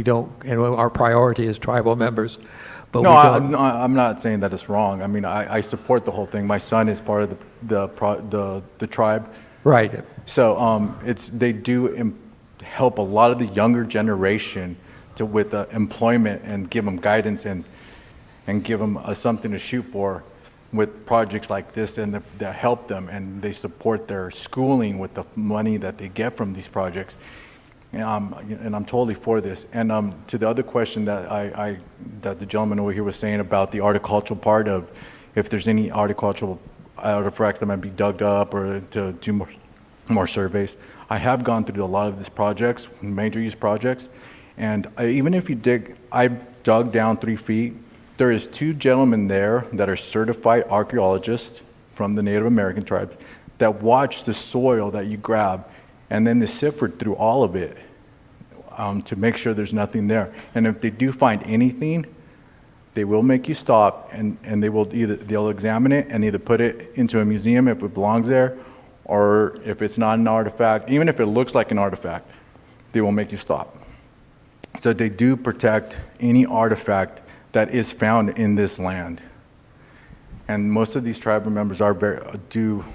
don't, and our priority is tribal members. But No, we don't. I'm not saying that it's wrong. I mean, I support the whole thing. My son is part of the tribe. Right. So they do help a lot of the younger generation with employment and give them guidance and give them something to shoot for with projects like this, and that help them, and they support their schooling with the money that they get from these projects. And I'm totally for this. And to the other question that that the gentleman over here was saying about the horticultural part of if there's any horticultural artifacts that might be dug up or to do more surveys. I have gone through a lot of these projects, major use projects, and even if you I've dug down 3 feet. There is 2 gentlemen there that are certified archaeologists from the Native American tribes that watch the soil that you grab, and then they sift through all of it to make sure there's nothing there. And if they do find anything, they will make you stop, and they'll examine it and either put it into a museum if it belongs there, or if it's not an artifact, even if it looks like an artifact, they will make you stop. So they do protect any artifact that is found in this land. And most of these tribal members do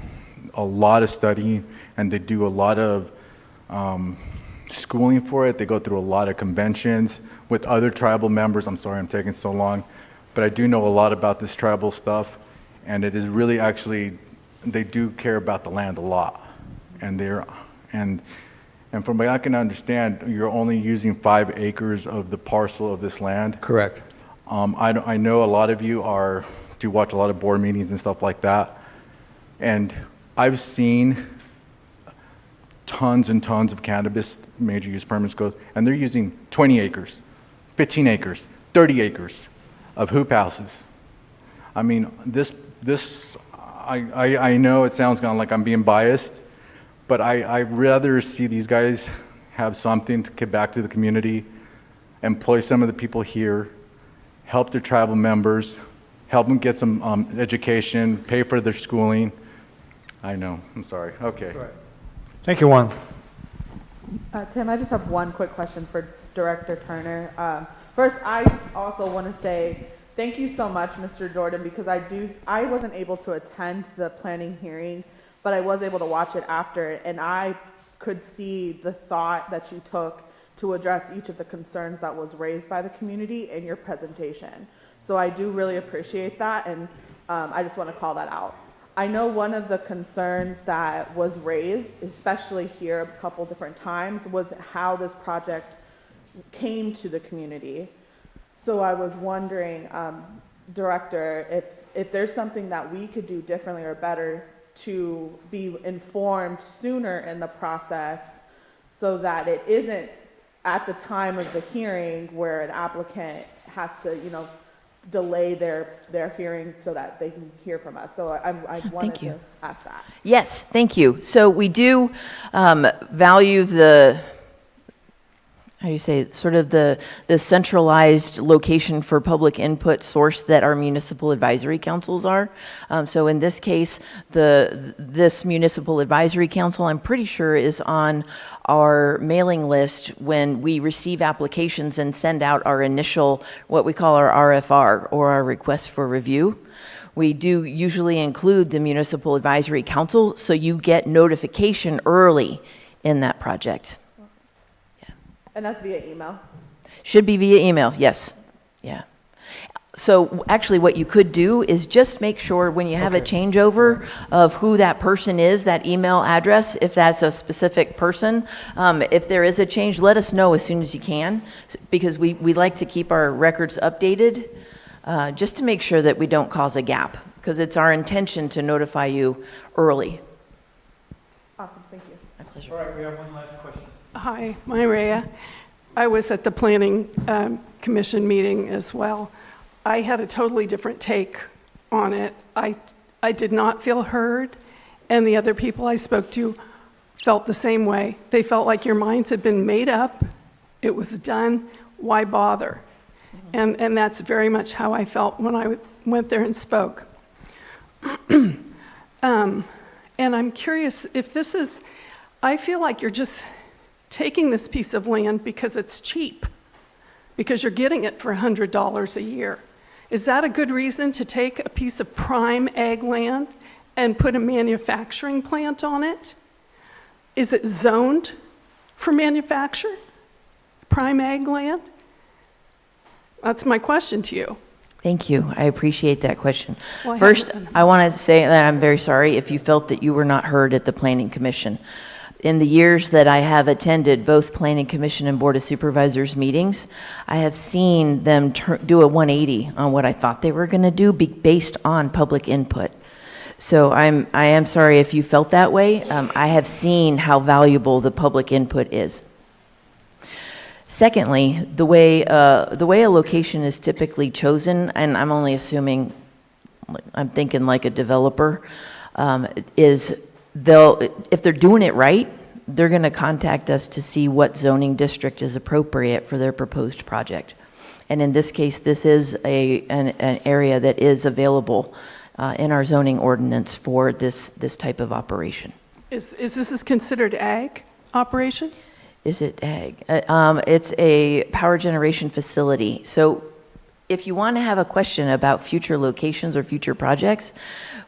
a lot of studying, and they do a lot of schooling for it. They go through a lot of conventions with other tribal members. I'm sorry I'm taking so long, but I do know a lot about this tribal stuff, and it is really actually they do care about the land a lot. And and from what I can understand, you're only using 5 acres of the parcel of this land. Correct. I know a lot of you do watch a lot of board meetings and stuff like that. And I've seen tons and tons of cannabis major use permits go, and they're using 20 acres, 15 acres, 30 acres of hoop houses. I mean, I know it sounds kind of like I'm being biased, but I'd rather see these guys have something to give back to the community, employ some of the people here, help their tribal members, help them get some education, pay for their schooling. I know, I'm sorry, okay. Thank you, Juan. Tim, I just have one quick question for Director Turner. First, I also want to say thank you so much, Mr. Jordan, because I wasn't able to attend the planning hearing, but I was able to watch it after, and I could see the thought that you took to address each of the concerns that was raised by the community in your presentation. So I do really appreciate that, and I just want to call that out. I know one of the concerns that was raised, especially here a couple different times, was how this project came to the community. So I was wondering, Director, if there's something that we could do differently or better to be informed sooner in the process so that it isn't at the time of the hearing where an applicant has to, delay their hearing so that they can hear from us. So I wanted to ask that. Yes, thank you. So we do value the, how do you say, sort of the centralized location for public input source that our municipal advisory councils are. So in this case, this municipal advisory council, I'm pretty sure, is on our mailing list when we receive applications and send out our initial, what we call our RFR, or our request for review. We do usually include the municipal advisory council, so you get notification early in that project. And that's via email? Should be via email, yes. Yeah. So actually what you could do is just make sure when you have a changeover of who that person is, that email address, if that's a specific person, if there is a change, let us know as soon as you can, because we like to keep our records updated just to make sure that we don't cause a gap, because it's our intention to notify you early. Awesome, thank you. My pleasure. All right, we have one last question. Hi, Myrea. I was at the Planning Commission meeting as well. I had a totally different take on it. I did not feel heard, and the other people I spoke to felt the same way. They felt like your minds had been made up, it was done, why bother? And that's very much how I felt when I went there and spoke. And I'm curious if this is, I feel like you're just taking this piece of land because it's cheap, because you're getting it for $100 a year. Is that a good reason to take a piece of prime ag land and put a manufacturing plant on it? Is it zoned for manufacture? Prime ag land? That's my question to you. Thank you. I appreciate that question. Well, First, I want to say that I'm very sorry if you felt that you were not heard at the Planning Commission. In the years that I have attended both Planning Commission and Board of Supervisors meetings, I have seen them do a 180 on what I thought they were going to do based on public input. So I am sorry if you felt that way. I have seen how valuable the public input is. Secondly, the way a location is typically chosen, and I'm only assuming, I'm thinking like a developer, is if they're doing it right, they're going to contact us to see what zoning district is appropriate for their proposed project. And in this case, this is an area that is available in our zoning ordinance for this type of operation. Is this considered ag operation? Is it ag? It's a power generation facility. So if you want to have a question about future locations or future projects,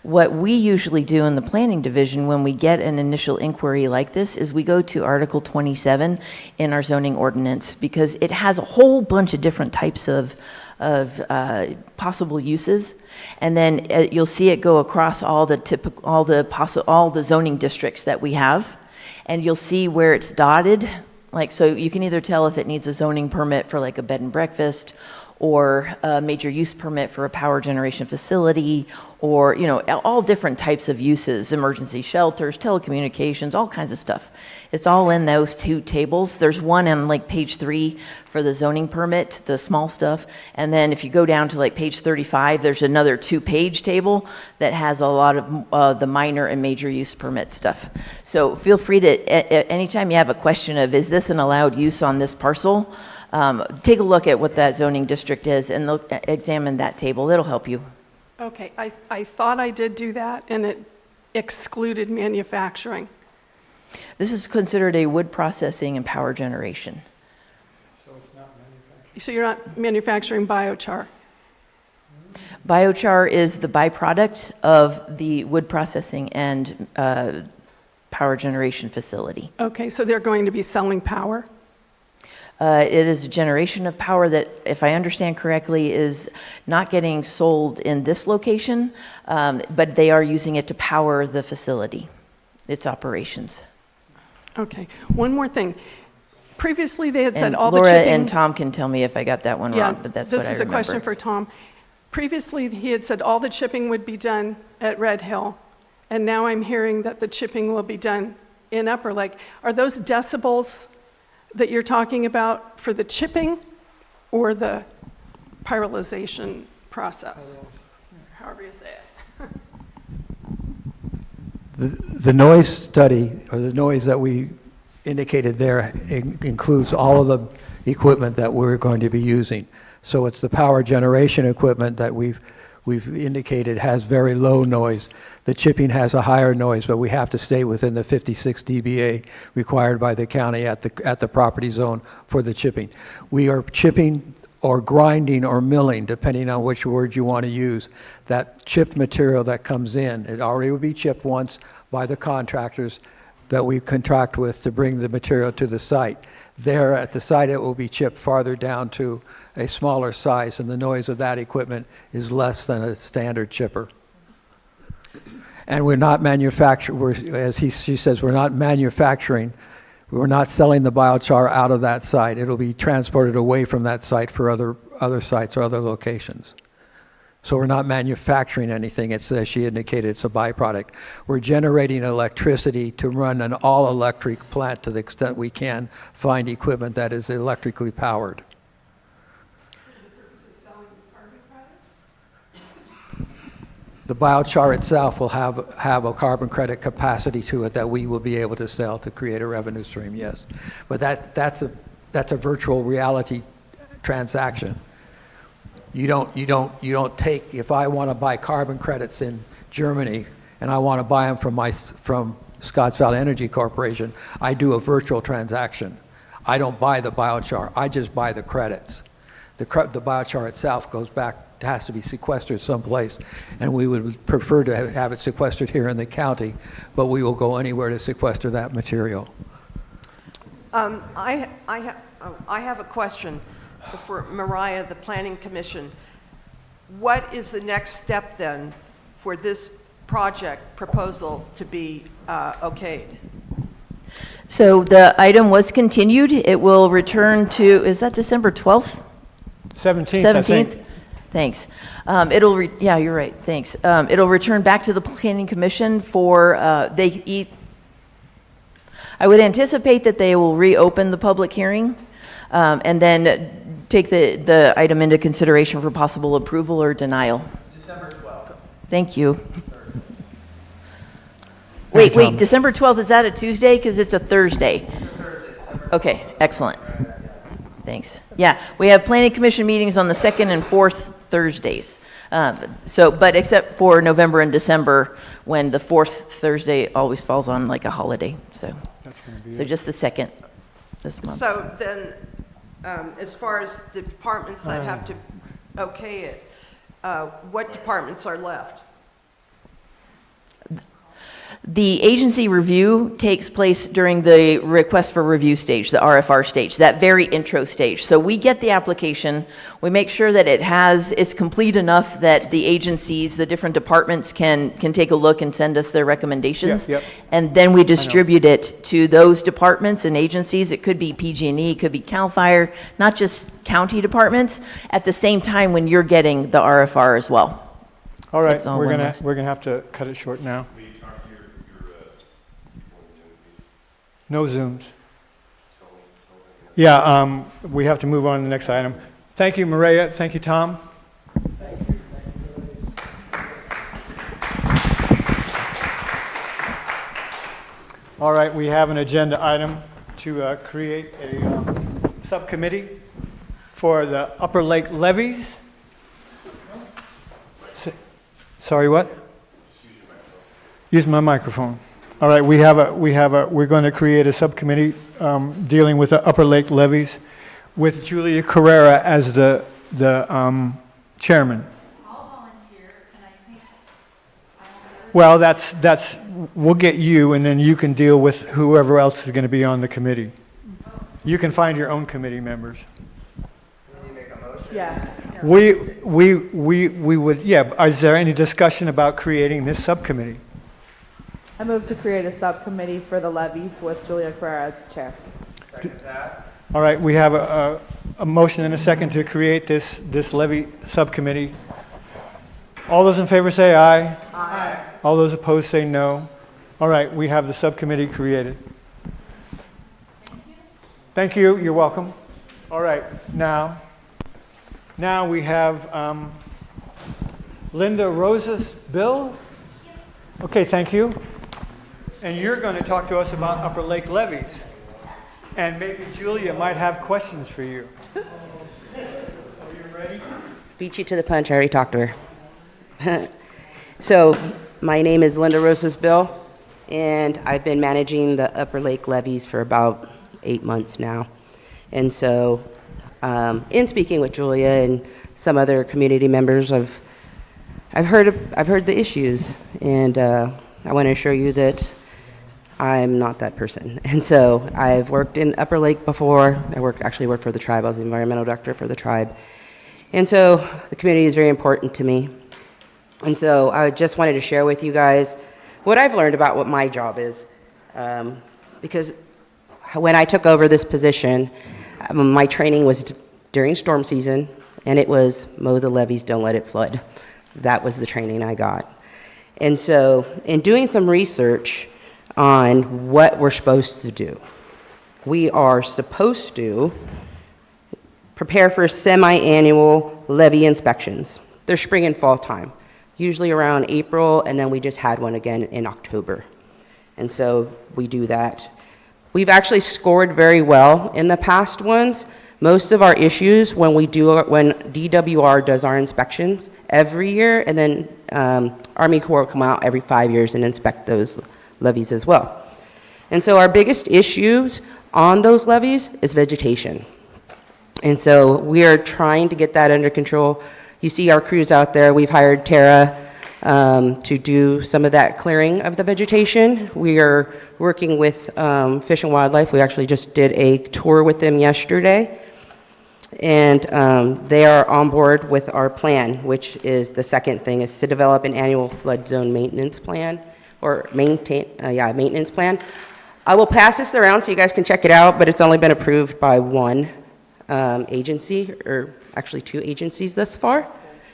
What we usually do in the planning division when we get an initial inquiry like this is we go to Article 27 in our zoning ordinance, because it has a whole bunch of different types of possible uses, and then you'll see it go across all the zoning districts that we have, and you'll see where it's dotted. Like, so you can either tell if it needs a zoning permit for like a bed and breakfast, or a major use permit for a power generation facility, or, you know, all different types of uses, emergency shelters, telecommunications, all kinds of stuff. It's all in those two tables. There's one on like page 3 for the zoning permit, the small stuff. And then if you go down to like page 35, there's another 2-page table that has a lot of the minor and major use permit stuff. So feel free to, anytime you have a question of, is this an allowed use on this parcel? Take a look at what that zoning district is and examine that table. It'll help you. Okay, I thought I did do that, and it excluded manufacturing. This is considered a wood processing and power generation. So you're not manufacturing biochar? Biochar is the byproduct of the wood processing and power generation facility. Okay, so they're going to be selling power? It is a generation of power that, if I understand correctly, is not getting sold in this location, but they are using it to power the facility, its operations. Okay, one more thing. Previously, they had said And all Laura the chipping... and Tom can tell me if I got that one wrong, but that's what I remember. This is a question for Tom. Previously, he had said all the chipping would be done at Red Hill, and now I'm hearing that the chipping will be done in Upper Lake. Are those decibels that you're talking about for the chipping or the pyrolyzation process? However you say it. The noise study, or the noise that we indicated there, includes all of the equipment that we're going to be using. So it's the power generation equipment that we've indicated has very low noise. The chipping has a higher noise, but we have to stay within the 56 dBA required by the county at the property zone for the chipping. We are chipping or grinding or milling, depending on which word you want to use. That chipped material that comes in, it already will be chipped once by the contractors that we contract with to bring the material to the site. There at the site, it will be chipped farther down to a smaller size, and the noise of that equipment is less than a standard chipper. And we're not manufacturing, she says, we're not manufacturing, we're not selling the biochar out of that site. It'll be transported away from that site for other sites or other locations. So we're not manufacturing anything. It's, as she indicated, it's a byproduct. We're generating electricity to run an all-electric plant to the extent we can find equipment that is electrically powered. The biochar itself will have a carbon credit capacity to it that we will be able to sell to create a revenue stream, yes. But that's a virtual reality transaction. You don't take, if I want to buy carbon credits in Germany and I want to buy them from Scotts Valley Energy Corporation, I do a virtual transaction. I don't buy the biochar, I just buy the credits. The biochar itself goes back, has to be sequestered someplace, and we would prefer to have it sequestered here in the county, but we will go anywhere to sequester that material. I have a question for Mariah, the Planning Commission. What is the next step then for this project proposal to be okayed? So the item was continued. It will return to, is that December 12th? 17th, I think. 17th? Thanks. Yeah, you're right, thanks. It'll return back to the Planning Commission for, I would anticipate that they will reopen the public hearing and then take the item into consideration for possible approval or denial. December 12th. Thank you. Wait, December 12th, is that a Tuesday? Because it's a Thursday. It's a Thursday, December 12th. Okay, excellent. Thanks. Yeah, we have Planning Commission meetings on the 2nd and 4th Thursdays. But except for November and December, when the 4th Thursday always falls on like a holiday. So just the 2nd this month. So then, as far as the departments that have to okay it, what departments are left? The agency review takes place during the request for review stage, the RFR stage, that very intro stage. So we get the application, we make sure that it's complete enough that the agencies, the different departments can take a look and send us their recommendations. Yep. And then we distribute it to those departments and agencies. It could be PG&E, it could be CAL FIRE, not just county departments, at the same time when you're getting the RFR as well. All right, It's all we're one gonna list. have to cut it short now. No Zooms. Yeah, we have to move on to the next item. Thank you, Maria. Thank you, Tom. All right, we have an agenda item to create a subcommittee for the Upper Lake levees. Sorry, what? Use my microphone. All right, we're going to create a subcommittee dealing with the Upper Lake levees with Julia Carrera as the chairman. I'll volunteer, and I think Well, we'll get you, and then you can deal with whoever else is going to be on the committee. You can find your own committee members. Yeah. We would, yeah. Is there any discussion about creating this subcommittee? I move to create a subcommittee for the levies with Julia Carrera as chair. Second that. All right, we have a motion and a second to create this levy subcommittee. All those in favor say aye. Aye. All those opposed say no. All right, we have the subcommittee created. Thank you. You're welcome. All right, now we have Linda Rosa's bill. Okay, thank you. And you're going to talk to us about Upper Lake levees. And maybe Julia might have questions for you. Are you ready? Beat you to the punch. I already talked to her. So, my name is Linda Rosas Bill, and I've been managing the Upper Lake levees for about 8 months now. And so, in speaking with Julia and some other community members, I've heard the issues, and I want to assure you that I'm not that person. And so I've worked in Upper Lake before. Actually worked for the tribe. I was the environmental director for the tribe. And so the community is very important to me. And so I just wanted to share with you guys what I've learned about what my job is. Because when I took over this position, my training was during storm season, and it was mow the levees, don't let it flood. That was the training I got. And so in doing some research on what we're supposed to do, we are supposed to prepare for semi-annual levee inspections. They're spring and fall time, usually around April, and then we just had one again in October. And so we do that. We've actually scored very well in the past ones. Most of our issues when DWR does our inspections every year, and then Army Corps will come out every 5 years and inspect those levees as well. And so our biggest issues on those levees is vegetation. And so we are trying to get that under control. You see our crews out there. We've hired Tara to do some of that clearing of the vegetation. We are working with Fish and Wildlife. We actually just did a tour with them yesterday. And they are on board with our plan, which is the second thing, is to develop an annual flood zone maintenance plan, or maintenance plan. I will pass this around so you guys can check it out, but it's only been approved by one agency, or actually 2 agencies thus far.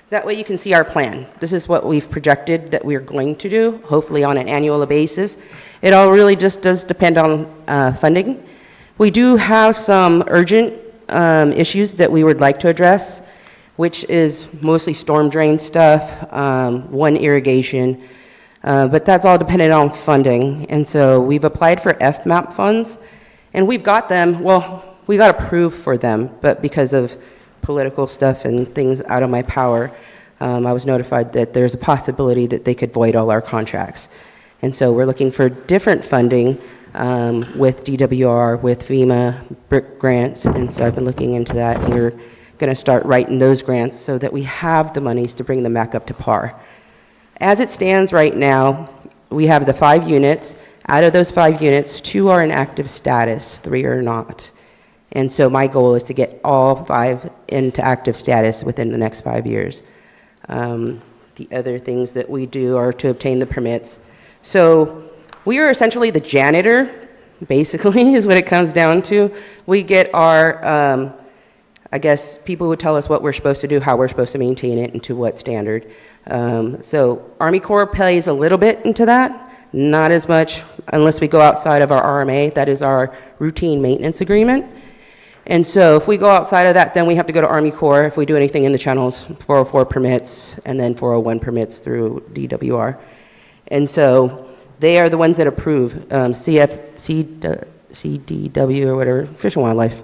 That way you can see our plan. This is what we've projected that we're going to do, hopefully on an annual basis. It all really just does depend on funding. We do have some urgent issues that we would like to address, which is mostly storm drain stuff, one irrigation, but that's all dependent on funding. And so we've applied for FMAP funds, and we've got them. Well, we got approved for them, but because of political stuff and things out of my power, I was notified that there's a possibility that they could void all our contracts. And so we're looking for different funding with DWR, with FEMA, BRIC grants, and so I've been looking into that, and we're going to start writing those grants so that we have the monies to bring them back up to par. As it stands right now, we have the 5 units. Out of those 5 units, 2 are in active status, 3 are not. And so my goal is to get all 5 into active status within the next 5 years. The other things that we do are to obtain the permits. So we are essentially the janitor, basically, is what it comes down to. We get our, I guess, people who tell us what we're supposed to do, how we're supposed to maintain it, and to what standard. So Army Corps plays a little bit into that, not as much unless we go outside of our RMA, that is our routine maintenance agreement. And so if we go outside of that, then we have to go to Army Corps if we do anything in the channels, 404 permits, and then 401 permits through DWR. And so they are the ones that approve CDW or whatever, Fish and Wildlife.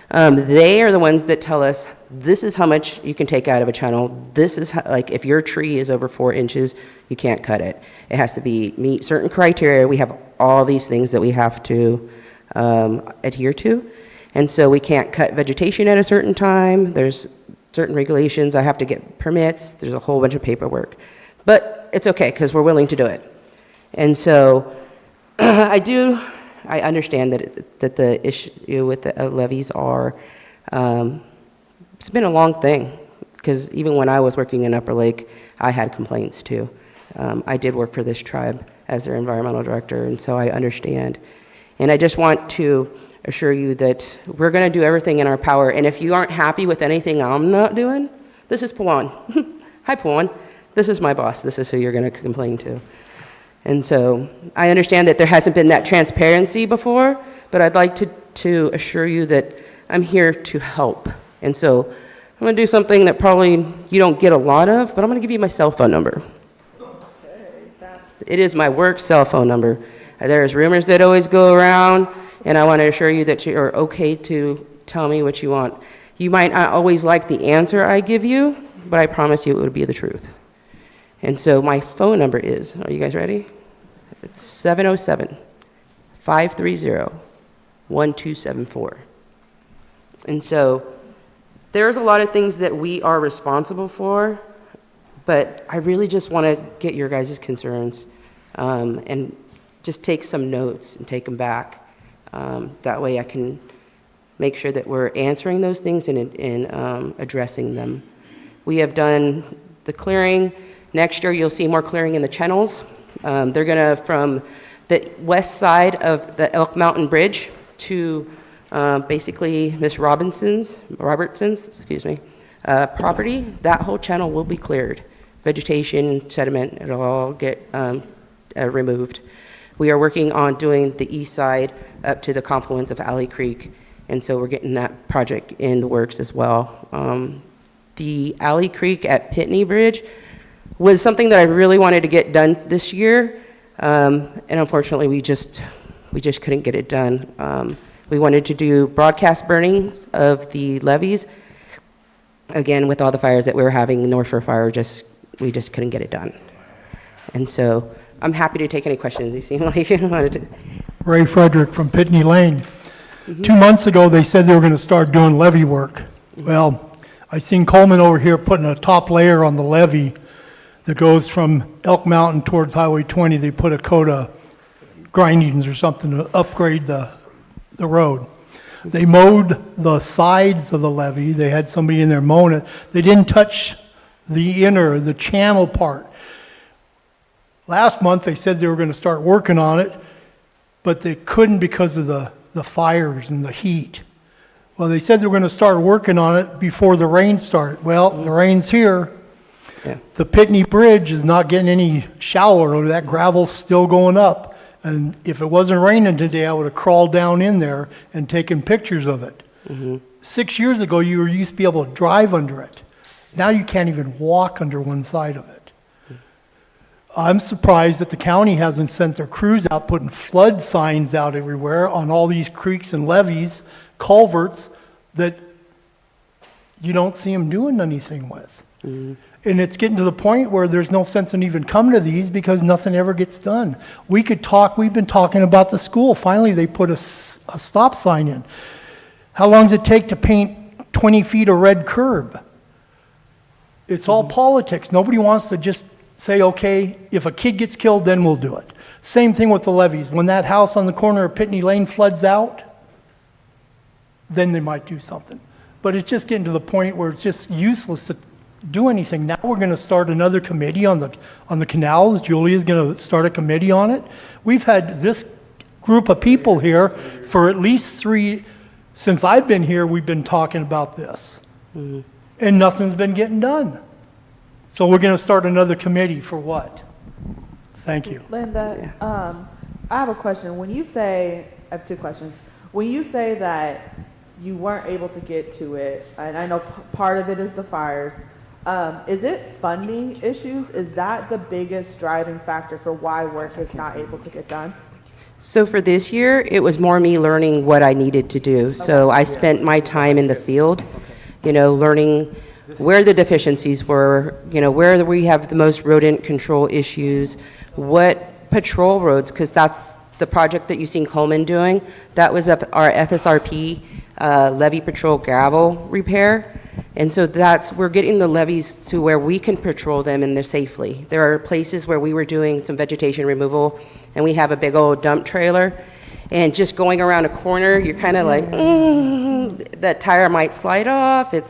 They are the ones that tell us, this is how much you can take out of a channel. This is how, like, if your tree is over 4 inches, you can't cut it. It has to meet certain criteria. We have all these things that we have to adhere to. And so we can't cut vegetation at a certain time. There's certain regulations. I have to get permits. There's a whole bunch of paperwork. But it's okay because we're willing to do it. And so I understand that the issue with the levies are, it's been a long thing because even when I was working in Upper Lake, I had complaints too. I did work for this tribe as their environmental director, and so I understand. And I just want to assure you that we're going to do everything in our power. And if you aren't happy with anything I'm not doing, this is Pawan. Hi, Pawan. This is my boss. This is who you're going to complain to. And so I understand that there hasn't been that transparency before, but I'd like to assure you that I'm here to help. And so I'm going to do something that probably you don't get a lot of, but I'm going to give you my cell phone number. It is my work cell phone number. There's rumors that always go around, and I want to assure you that you are okay to tell me what you want. You might not always like the answer I give you, but I promise you it would be the truth. And so my phone number is, are you guys ready? It's 707-530-1274. And so there's a lot of things that we are responsible for, but I really just want to get your guys' concerns and just take some notes and take them back. That way I can make sure that we're answering those things and addressing them. We have done the clearing. Next year you'll see more clearing in the channels. They're going to, from the west side of the Elk Mountain Bridge to basically Miss Robertson's property, that whole channel will be cleared. Vegetation, sediment, it'll all get removed. We are working on doing the east side up to the confluence of Alley Creek, and so we're getting that project in the works as well. The Alley Creek at Pitney Bridge was something that I really wanted to get done this year, and unfortunately we just couldn't get it done. We wanted to do broadcast burnings of the levees. Again, with all the fires that we were having, North Shore Fire, we just couldn't get it done. And so I'm happy to take any questions. You seem like you wanted to. Ray Frederick from Pitney Lane. 2 months ago, they said they were going to start doing levee work. Well, I seen Coleman over here putting a top layer on the levee that goes from Elk Mountain towards Highway 20. They put a coat of grindings or something to upgrade the road. They mowed the sides of the levee. They had somebody in there mowing it. They didn't touch the channel part. Last month, they said they were going to start working on it, but they couldn't because of the fires and the heat. Well, they said they were going to start working on it before the rain started. Well, the rain's here. Yeah. The Pitney Bridge is not getting any shallower. That gravel's still going up. And if it wasn't raining today, I would have crawled down in there and taken pictures of it. 6 years ago, you used to be able to drive under it. Now you can't even walk under one side of it. I'm surprised that the county hasn't sent their crews out putting flood signs out everywhere on all these creeks and levees, culverts that you don't see them doing anything with. And it's getting to the point where there's no sense in even coming to these because nothing ever gets done. We've been talking about the school. Finally, they put a stop sign in. How long does it take to paint 20 feet of red curb? It's all politics. Nobody wants to just say, okay, if a kid gets killed, then we'll do it. Same thing with the levees. When that house on the corner of Pitney Lane floods out, then they might do something. But it's just getting to the point where it's just useless to do anything. Now we're going to start another committee on the canals. Julia's going to start a committee on it. We've had this group of people here for at least since I've been here, we've been talking about this. And nothing's been getting done. So we're going to start another committee for what? Thank you. Linda, I have a question. When you say, I have two questions. When you say that you weren't able to get to it, and I know part of it is the fires, is it funding issues? Is that the biggest driving factor for why work is not able to get done? So for this year, it was more me learning what I needed to do. So I spent my time in the field, learning where the deficiencies were, where we have the most rodent control issues, what patrol roads, because that's the project that you've seen Coleman doing. That was our FSRP levee patrol gravel repair. And so we're getting the levees to where we can patrol them and they're safely. There are places where we were doing some vegetation removal and we have a big old dump trailer, and just going around a corner, you're kind of like, that tire might slide off. It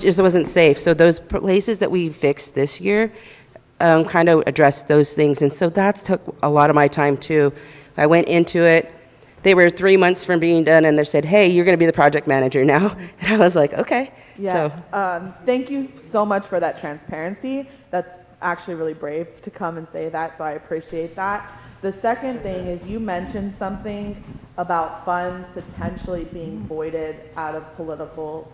just wasn't safe. So those places that we fixed this year kind of addressed those things. And so that took a lot of my time too. I went into it. They were 3 months from being done, and they said, hey, you're going to be the project manager now. And I was like, okay. Yeah. So. Thank you so much for that transparency. That's actually really brave to come and say that, so I appreciate that. The second thing is you mentioned something about funds potentially being voided out of political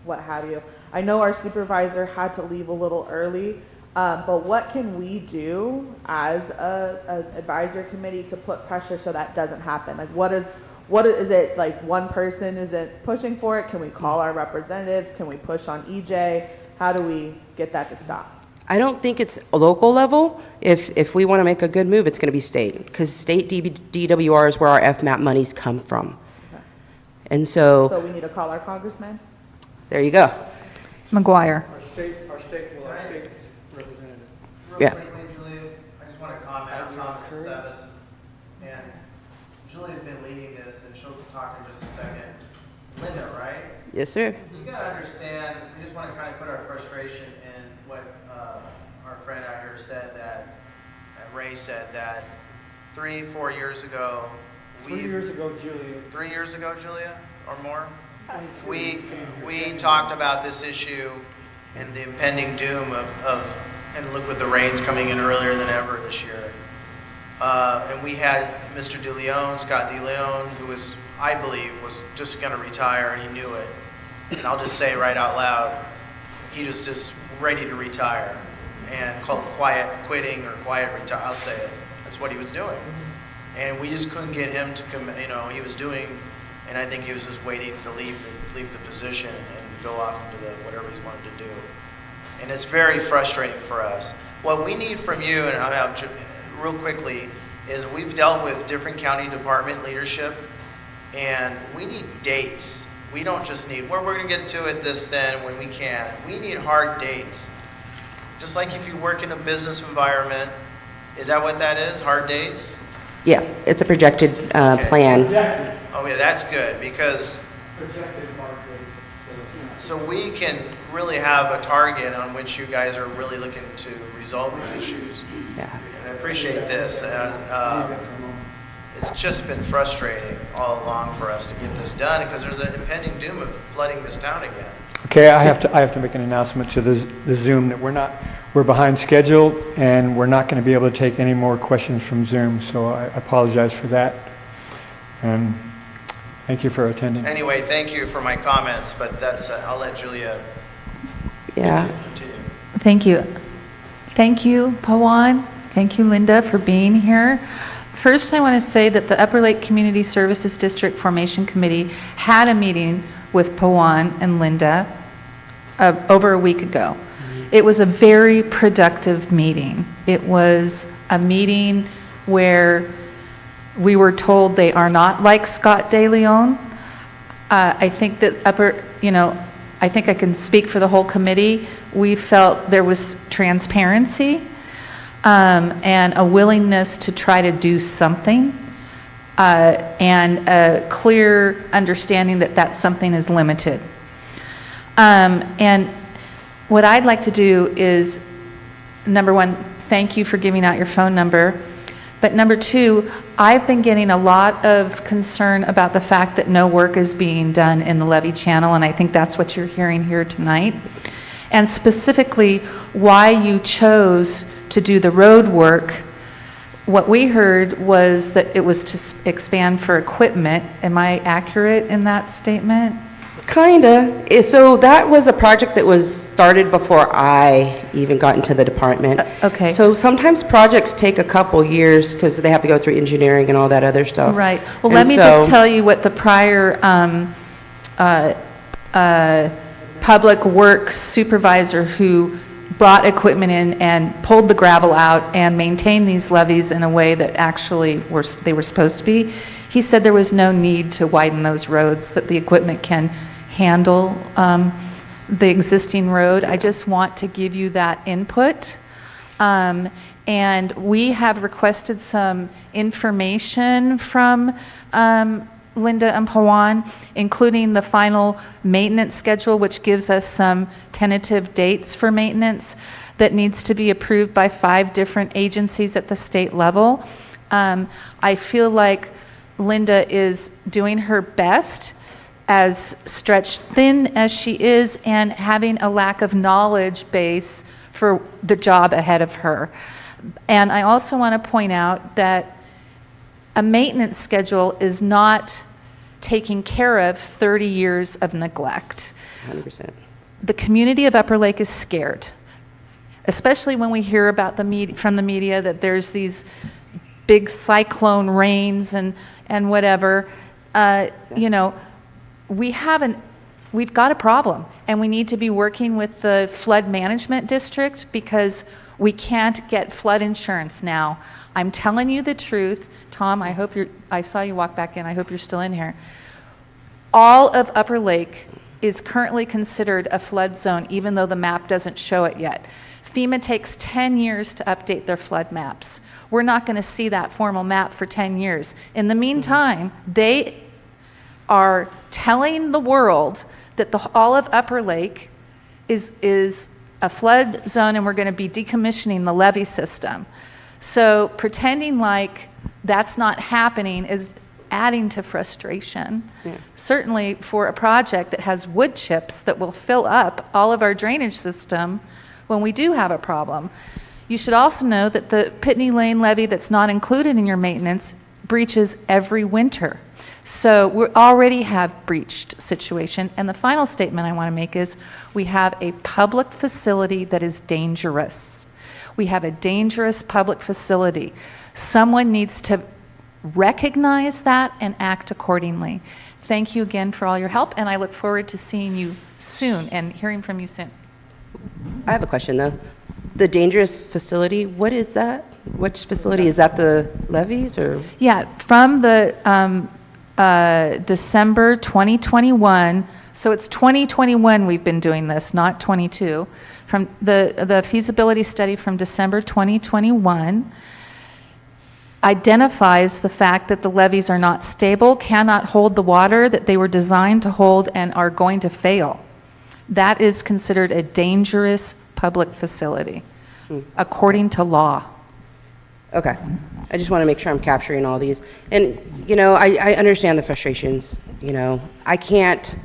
what have you. I know our supervisor had to leave a little early, but what can we do as an advisory committee to put pressure so that doesn't happen? Like what is it, like one person isn't pushing for it? Can we call our representatives? Can we push on EJ? How do we get that to stop? I don't think it's a local level. If we want to make a good move, it's going to be state, because state DWR is where our FMAP monies come from. Okay. And so we need to call our congressman? There you go. McGuire. Our state representative. Real quickly, Julia, I just want to comment. I'm Thomas Sevis, and Julia's been leading this, and she'll talk in just a second. Linda, right? Yes, sir. You got to understand, we just want to kind of put our frustration in what our friend out here said, that Ray said that 3-4 years ago, 3 years ago, Julia. 3 years ago, Julia, or more? We talked about this issue and the impending doom of and look with the rains coming in earlier than ever this year. And we had Mr. DeLeon, Scott DeLeon, who was, I believe, was just going to retire, and he knew it. And I'll just say right out loud, he was just ready to retire, and called quiet quitting or quiet retire. I'll say it. That's what he was doing. And we just couldn't get him to come. He was doing. And I think he was just waiting to leave the position and go off into whatever he's wanted to do. And it's very frustrating for us. What we need from you, and I'll have real quickly, is we've dealt with different county department leadership, and we need dates. We don't just need, we're going to get to it this then when we can. We need hard dates. Just like if you work in a business environment, is that what that is, hard dates? Yeah, it's a projected plan. Okay, that's good, because so we can really have a target on which you guys are really looking to resolve these issues. Yeah. And I appreciate this, and it's just been frustrating all along for us to get this done, because there's an impending doom of flooding this town again. Okay, I have to make an announcement to the Zoom that we're behind schedule, and we're not going to be able to take any more questions from Zoom, so I apologize for that. And thank you for attending. Anyway, thank you for my comments, but that's, I'll let Julia continue. Thank you. Thank you, Pawan. Thank you, Linda, for being here. First, I want to say that the Upper Lake Community Services District Formation Committee had a meeting with Pawan and Linda over a week ago. It was a very productive meeting. It was a meeting where we were told they are not like Scott DeLeon. I think that I think I can speak for the whole committee, we felt there was transparency and a willingness to try to do something, and a clear understanding that that something is limited. And what I'd like to do is, number one, thank you for giving out your phone number. But number two, I've been getting a lot of concern about the fact that no work is being done in the levee channel, and I think that's what you're hearing here tonight. And specifically, why you chose to do the road work. What we heard was that it was to expand for equipment. Am I accurate in that statement? Kinda. So that was a project that was started before I even got into the department. Okay. So sometimes projects take a couple years because they have to go through engineering and all that other stuff. Right. Well, And let me just so- tell you what the prior public works supervisor who brought equipment in and pulled the gravel out and maintained these levees in a way that actually they were supposed to be. He said there was no need to widen those roads, that the equipment can handle the existing road. I just want to give you that input. And we have requested some information from Linda and Pawan, including the final maintenance schedule, which gives us some tentative dates for maintenance that needs to be approved by 5 different agencies at the state level. I feel like Linda is doing her best, as stretched thin as she is, and having a lack of knowledge base for the job ahead of her. And I also want to point out that a maintenance schedule is not taking care of 30 years of neglect. 100%. The community of Upper Lake is scared, especially when we hear about from the media that there's these big cyclone rains and whatever. You know, we've got a problem, and we need to be working with the flood management district because we can't get flood insurance now. I'm telling you the truth. Tom, I saw you walk back in. I hope you're still in here. All of Upper Lake is currently considered a flood zone, even though the map doesn't show it yet. FEMA takes 10 years to update their flood maps. We're not going to see that formal map for 10 years. In the meantime, they are telling the world that all of Upper Lake is a flood zone, and we're going to be decommissioning the levee system. So pretending like that's not happening is adding to frustration. Yeah. Certainly for a project that has wood chips that will fill up all of our drainage system when we do have a problem. You should also know that the Pitney Lane levee that's not included in your maintenance breaches every winter. So we already have breached situation. And the final statement I want to make is we have a public facility that is dangerous. We have a dangerous public facility. Someone needs to recognize that and act accordingly. Thank you again for all your help, and I look forward to seeing you soon and hearing from you soon. I have a question though. The dangerous facility, what is that? Which facility? Is that the levees or? Yeah, from the December 2021, so it's 2021 we've been doing this, not 22. From the feasibility study from December 2021 identifies the fact that the levees are not stable, cannot hold the water that they were designed to hold, and are going to fail. That is considered a dangerous public facility, according to law. Okay. I just want to make sure I'm capturing all these. And, you know, I understand the frustrations. You know, I can't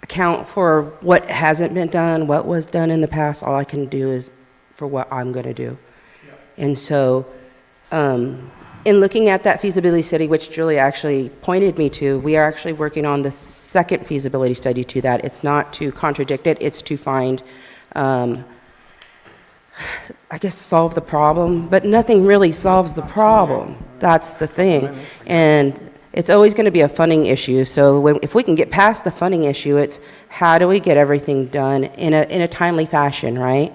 account for what hasn't been done, what was done in the past. All I can do is for what I'm going to do. And so, in looking at that feasibility study, which Julie actually pointed me to, we are actually working on the second feasibility study to that. It's not to contradict it, it's to find, I guess, solve the problem, but nothing really solves the problem. That's the thing. And it's always going to be a funding issue. So if we can get past the funding issue, it's how do we get everything done in a timely fashion, right?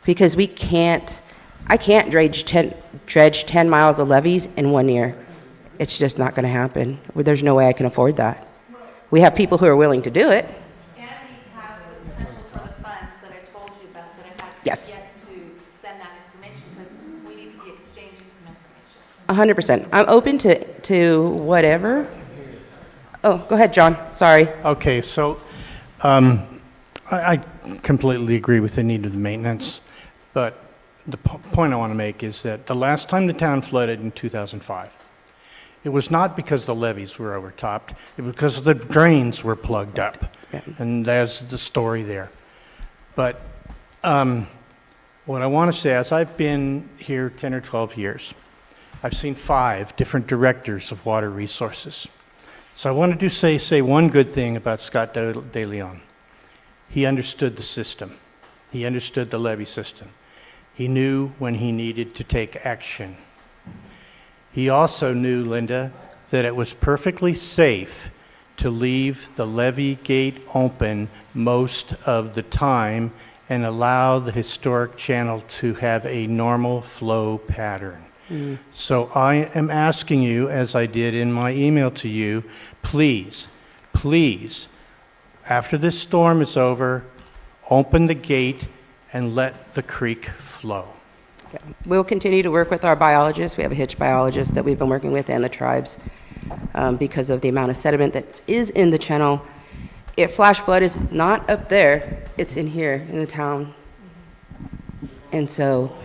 Because I can't dredge 10 miles of levees in 1 year. It's just not going to happen. There's no way I can afford that. We have people who are willing to do it. Yes. yet to send that information, because we need to be exchanging some information. 100%. I'm open to whatever. Oh, go ahead, John. Sorry. Okay, so I completely agree with the need of the maintenance, but the point I want to make is that the last time the town flooded in 2005, it was not because the levees were overtopped, it was because the drains were plugged up. Yeah. And there's the story there. But what I want to say is I've been here 10 or 12 years. I've seen 5 different directors of water resources. So I wanted to say one good thing about Scott De Leon. He understood the system. He understood the levee system. He knew when he needed to take action. He also knew, Linda, that it was perfectly safe to leave the levee gate open most of the time and allow the historic channel to have a normal flow pattern. So I am asking you, as I did in my email to you, please, please, after this storm is over, open the gate and let the creek flow. Yeah. We'll continue to work with our biologists. We have a hitch biologist that we've been working with, and the tribes, because of the amount of sediment that is in the channel. If flash flood is not up there, it's in here in the town. And so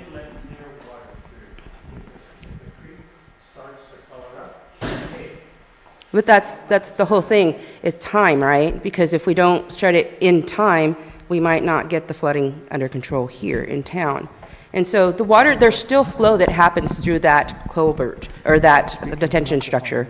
but that's the whole thing. It's time, right? Because if we don't start it in time, we might not get the flooding under control here in town. And so the water, there's still flow that happens through that culvert or that detention structure.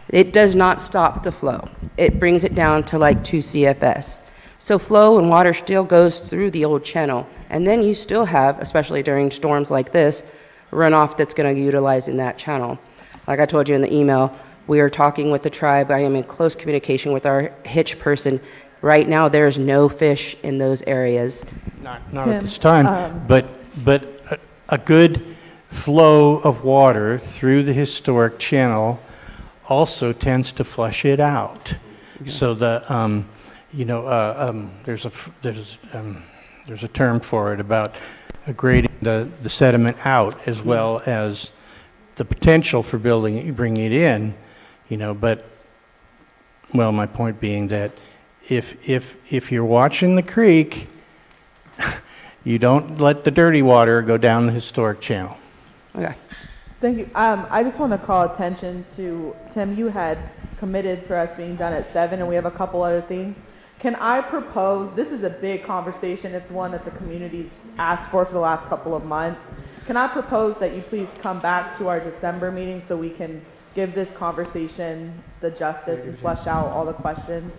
It does not stop the flow. It brings it down to like 2 CFS. So flow and water still goes through the old channel. And then you still have, especially during storms like this, runoff that's going to utilize in that channel. Like I told you in the email, we are talking with the tribe. I am in close communication with our hitch person. Right now, there's no fish in those areas. Not at this time, but a good flow of water through the historic channel also tends to flush it out. So the there's a term for it about grading the sediment out as well as the potential for bringing it in. But my point being that if you're watching the creek, you don't let the dirty water go down the historic channel. Okay. Thank you. I just want to call attention to, Tim, you had committed for us being done at 7, and we have a couple other things. Can I propose, this is a big conversation, it's one that the community's asked for the last couple of months. Can I propose that you please come back to our December meeting so we can give this conversation the justice and flesh out all the questions?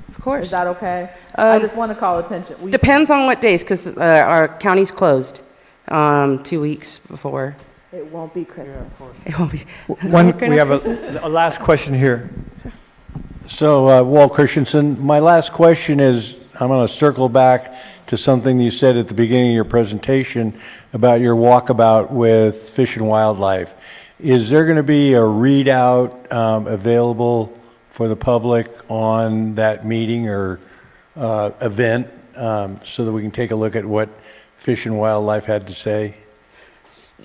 Of course. Is that okay? I just want to call attention. Depends on what days, because our county's closed 2 weeks before. It won't be Christmas. It won't be. We have a last question here. So, Walt Christensen, my last question is, I'm going to circle back to something you said at the beginning of your presentation about your walkabout with Fish and Wildlife. Is there going to be a readout available for the public on that meeting or event so that we can take a look at what Fish and Wildlife had to say?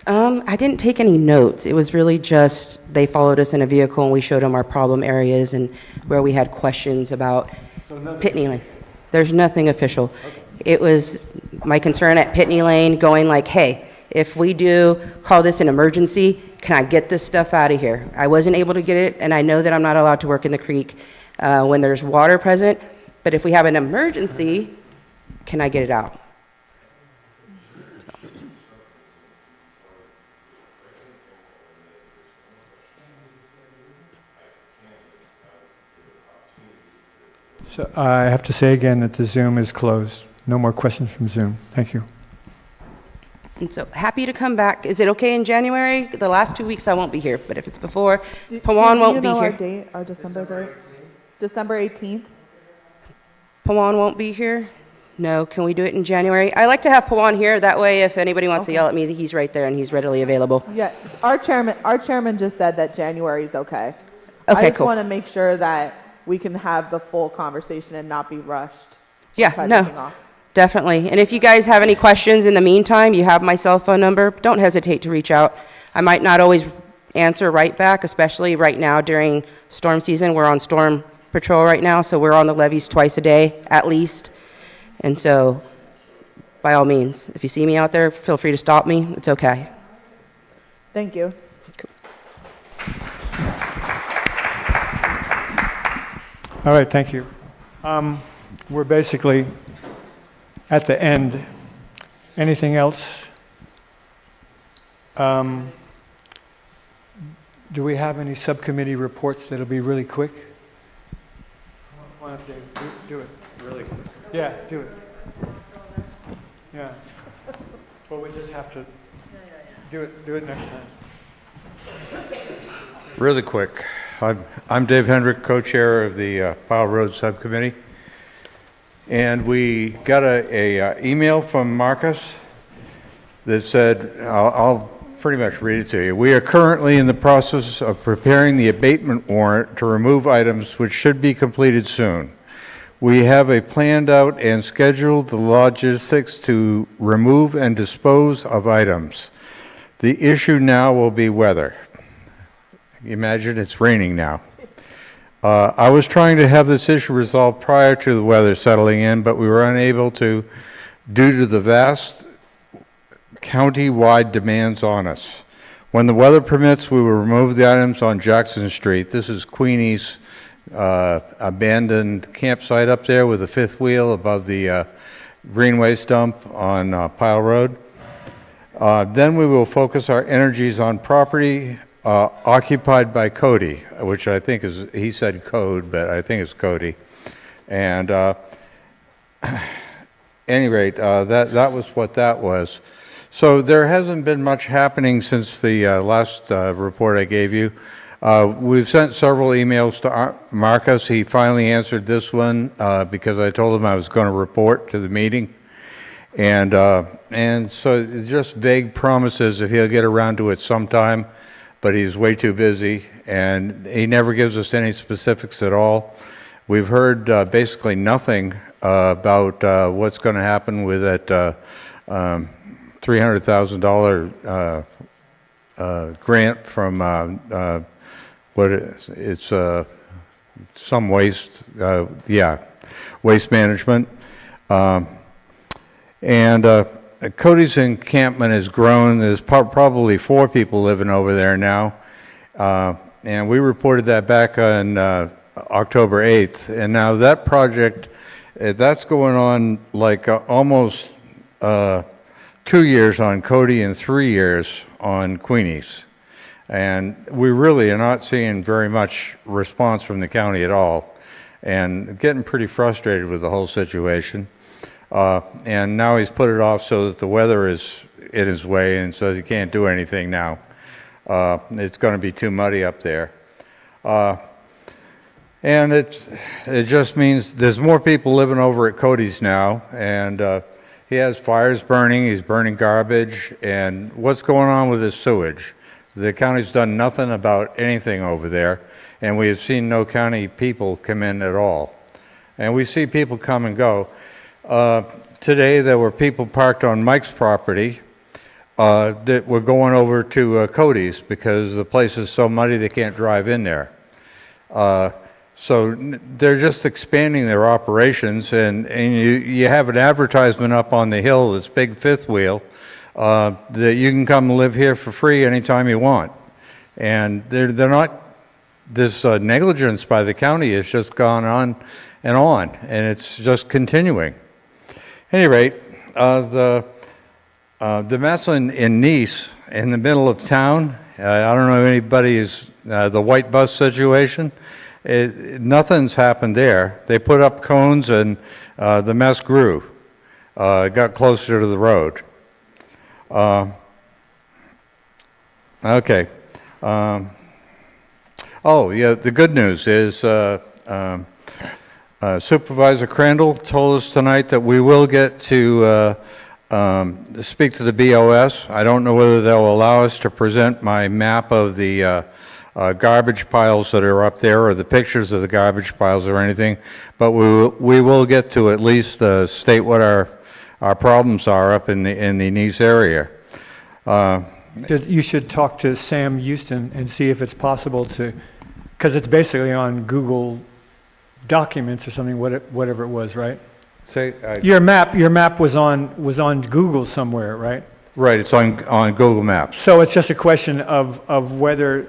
I didn't take any notes. It was really just they followed us in a vehicle and we showed them our problem areas and where we had questions about Pitney Lane. There's nothing official. Okay. It was my concern at Pitney Lane going like, hey, if we do call this an emergency, can I get this stuff out of here? I wasn't able to get it, and I know that I'm not allowed to work in the creek when there's water present, but if we have an emergency, can I get it out? So I have to say again that the Zoom is closed. No more questions from Zoom. Thank you. And so happy to come back. Is it okay in January? The last 2 weeks I won't be here, but if it's before, Pawan won't be here. Our date, our December date? December 18th? Pawan won't be here? No, can we do it in January? I like to have Pawan here, that way if anybody wants to yell at me, he's right there and he's readily available. Yeah, our chairman just said that January is okay. Okay, I just cool. want to make sure that we can have the full conversation and not be rushed. Yeah, no. Definitely. And if you guys have any questions in the meantime, you have my cell phone number. Don't hesitate to reach out. I might not always answer right back, especially right now during storm season. We're on storm patrol right now, so we're on the levees twice a day at least. And so, by all means, if you see me out there, feel free to stop me. It's okay. Thank you. All right, thank you. We're basically at the end. Anything else? Do we have any subcommittee reports that'll be really quick? Why don't they do it? Really quick. Yeah, do it. Yeah. Well, we just have to do it next time. Really quick. I'm Dave Hendrick, co-chair of the Pile Road Subcommittee. And we got a email from Marcus that said, I'll pretty much read it to you. We are currently in the process of preparing the abatement warrant to remove items which should be completed soon. We have a planned out and scheduled the logistics to remove and dispose of items. The issue now will be weather. Imagine it's raining now. I was trying to have this issue resolved prior to the weather settling in, but we were unable to due to the vast county-wide demands on us. When the weather permits, we will remove the items on Jackson Street. This is Queenie's abandoned campsite up there with a fifth wheel above the green waste dump on Pile Road. Then we will focus our energies on property occupied by Cody, which I think is, he said code, but I think it's Cody. And any rate, that was what that was. So there hasn't been much happening since the last report I gave you. We've sent several emails to Marcus. He finally answered this one because I told him I was going to report to the meeting. And so just vague promises if he'll get around to it sometime, but he's way too busy, and he never gives us any specifics at all. We've heard basically nothing about what's going to happen with that $300,000 grant from it's some waste, waste management. Cody's encampment has grown. There's probably 4 people living over there now. And we reported that back on October 8th. And now that project, that's going on like almost 2 years on Cody and 3 years on Queenie's. And we really are not seeing very much response from the county at all, and getting pretty frustrated with the whole situation. And now he's put it off so that the weather is in his way, and so he can't do anything now. It's going to be too muddy up there. And it just means there's more people living over at Cody's now, and he has fires burning, he's burning garbage, and what's going on with his sewage? The county's done nothing about anything over there, and we have seen no county people come in at all. And we see people come and go. Today there were people parked on Mike's property that were going over to Cody's because the place is so muddy they can't drive in there. So they're just expanding their operations, and you have an advertisement up on the hill, this big fifth wheel, that you can come live here for free anytime you want. And they're not, this negligence by the county has just gone on, and it's just continuing. At any rate, the mess in Nice, in the middle of town, I don't know if anybody's, the white bus situation, nothing's happened there. They put up cones and the mess grew. It got closer to the road. Okay. Oh, yeah, the good news is Supervisor Crandall told us tonight that we will get to speak to the BOS. I don't know whether they'll allow us to present my map of the garbage piles that are up there, or the pictures of the garbage piles or anything, but we will get to at least state what our our problems are up in the Nice area. You should talk to Sam Houston and see if it's possible to, because it's basically on Google Documents or something, whatever it was, right? Your map was on Google somewhere, right? Right, it's on Google Maps. So it's just a question of whether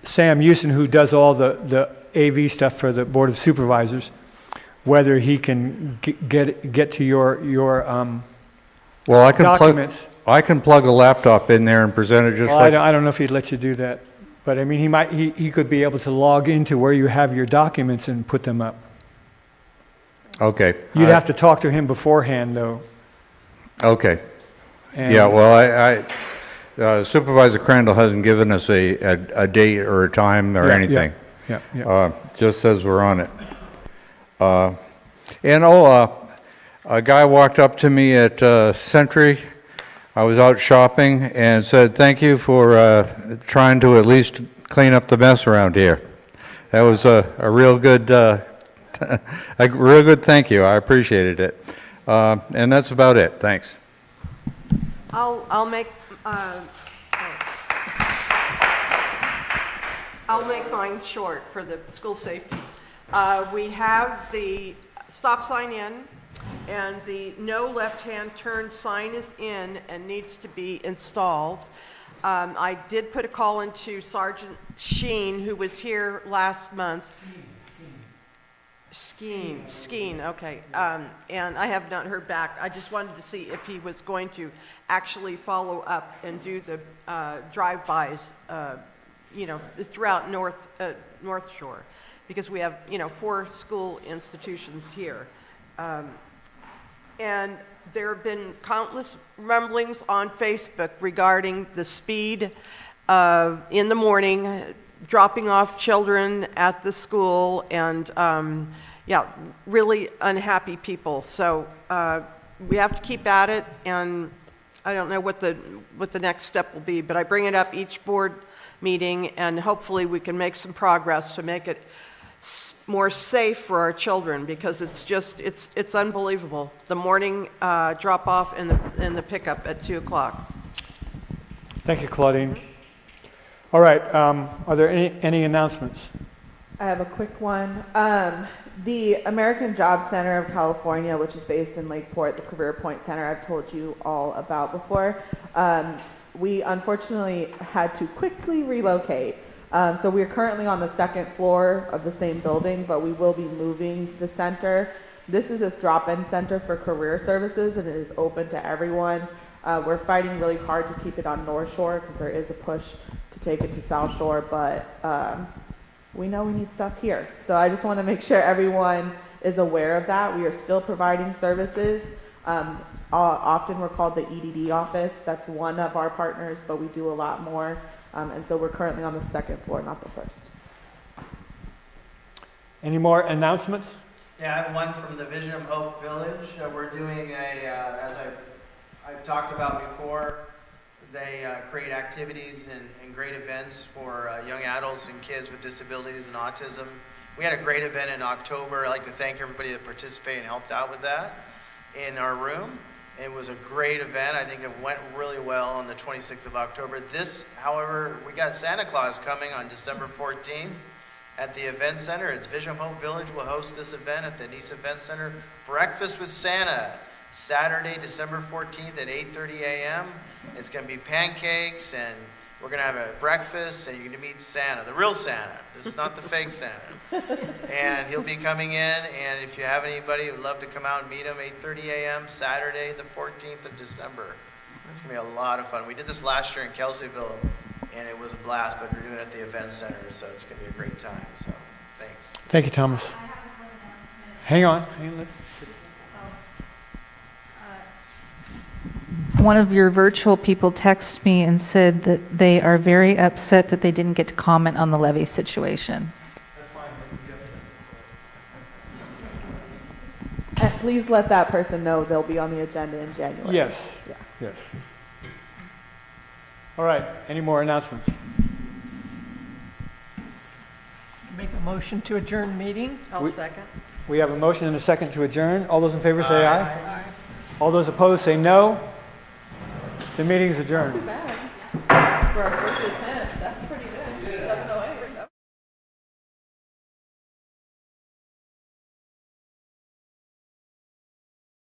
Sam Houston, who does all the AV stuff for the Board of Supervisors, whether he can get to your well, documents. I can plug a laptop in there and present it just Well, like... I don't know if he'd let you do that, but I mean, he could be able to log into where you have your documents and put them up. Okay. You'd have to talk to him beforehand, though. Okay. And- Yeah, well, Supervisor Crandall hasn't given us a date or a time or anything. Yeah. Just says we're on it. A guy walked up to me at Century. I was out shopping and said, "Thank you for trying to at least clean up the mess around here." That was a real good, a real good thank you. I appreciated it. And that's about it. Thanks. I'll make mine short for the school safety. We have the stop sign in, and the no left-hand turn sign is in and needs to be installed. I did put a call into Sergeant Sheen, who was here last month. Skeen, okay. And I have not heard back. I just wanted to see if he was going to actually follow up and do the drive-bys, throughout North Shore, because we have, 4 school institutions here. And there have been countless rumblings on Facebook regarding the speed in the morning, dropping off children at the school, and really unhappy people. So we have to keep at it, and I don't know what the next step will be, but I bring it up each board meeting, and hopefully we can make some progress to make it more safe for our children, because it's unbelievable, the morning drop off and the pickup at 2 o'clock. Thank you, Claudine. All right, are there any announcements? I have a quick one. The American Job Center of California, which is based in Lakeport, the Career Point Center I've told you all about before, we unfortunately had to quickly relocate. So we're currently on the 2nd floor of the same building, but we will be moving the center. This is a drop-in center for career services, and it is open to everyone. We're fighting really hard to keep it on North Shore because there is a push to take it to South Shore, but we know we need stuff here. So I just want to make sure everyone is aware of that. We are still providing services. Often we're called the EDD office. That's one of our partners, but we do a lot more. And so we're currently on the 2nd floor, not the 1st. Any more announcements? Yeah, I have one from the Vision of Hope Village. We're doing as I've talked about before, they create activities and great events for young adults and kids with disabilities and autism. We had a great event in October. I'd like to thank everybody that participated and helped out with that in our room. It was a great event. I think it went really well on the 26th of October. This, however, we got Santa Claus coming on December 14th at the event center. It's Vision of Hope Village will host this event at the Nice Event Center. Breakfast with Santa, Saturday, December 14th at 8:30 a.m. It's going to be pancakes, and we're going to have a breakfast, and you're going to meet Santa, the real Santa. This is not the fake Santa. And he'll be coming in, and if you have anybody who'd love to come out and meet him, 8:30 a.m., Saturday, the 14th of December. It's going to be a lot of fun. We did this last year in Kelseyville, and it was a blast, but we're doing it at the event center, so it's going to be a great time. So, thanks. Thank you, Thomas. Hang on. Let's... One of your virtual people texted me and said that they are very upset that they didn't get to comment on the levy situation. And please let that person know they'll be on the agenda in January. Yes. Yeah. Yes. All right. Any more announcements? Make a motion to adjourn meeting. I'll second. We have a motion and a second to adjourn. All those in favor say aye. Aye. All those opposed say no. The meeting is adjourned. For our first attempt, that's pretty good. 7:08.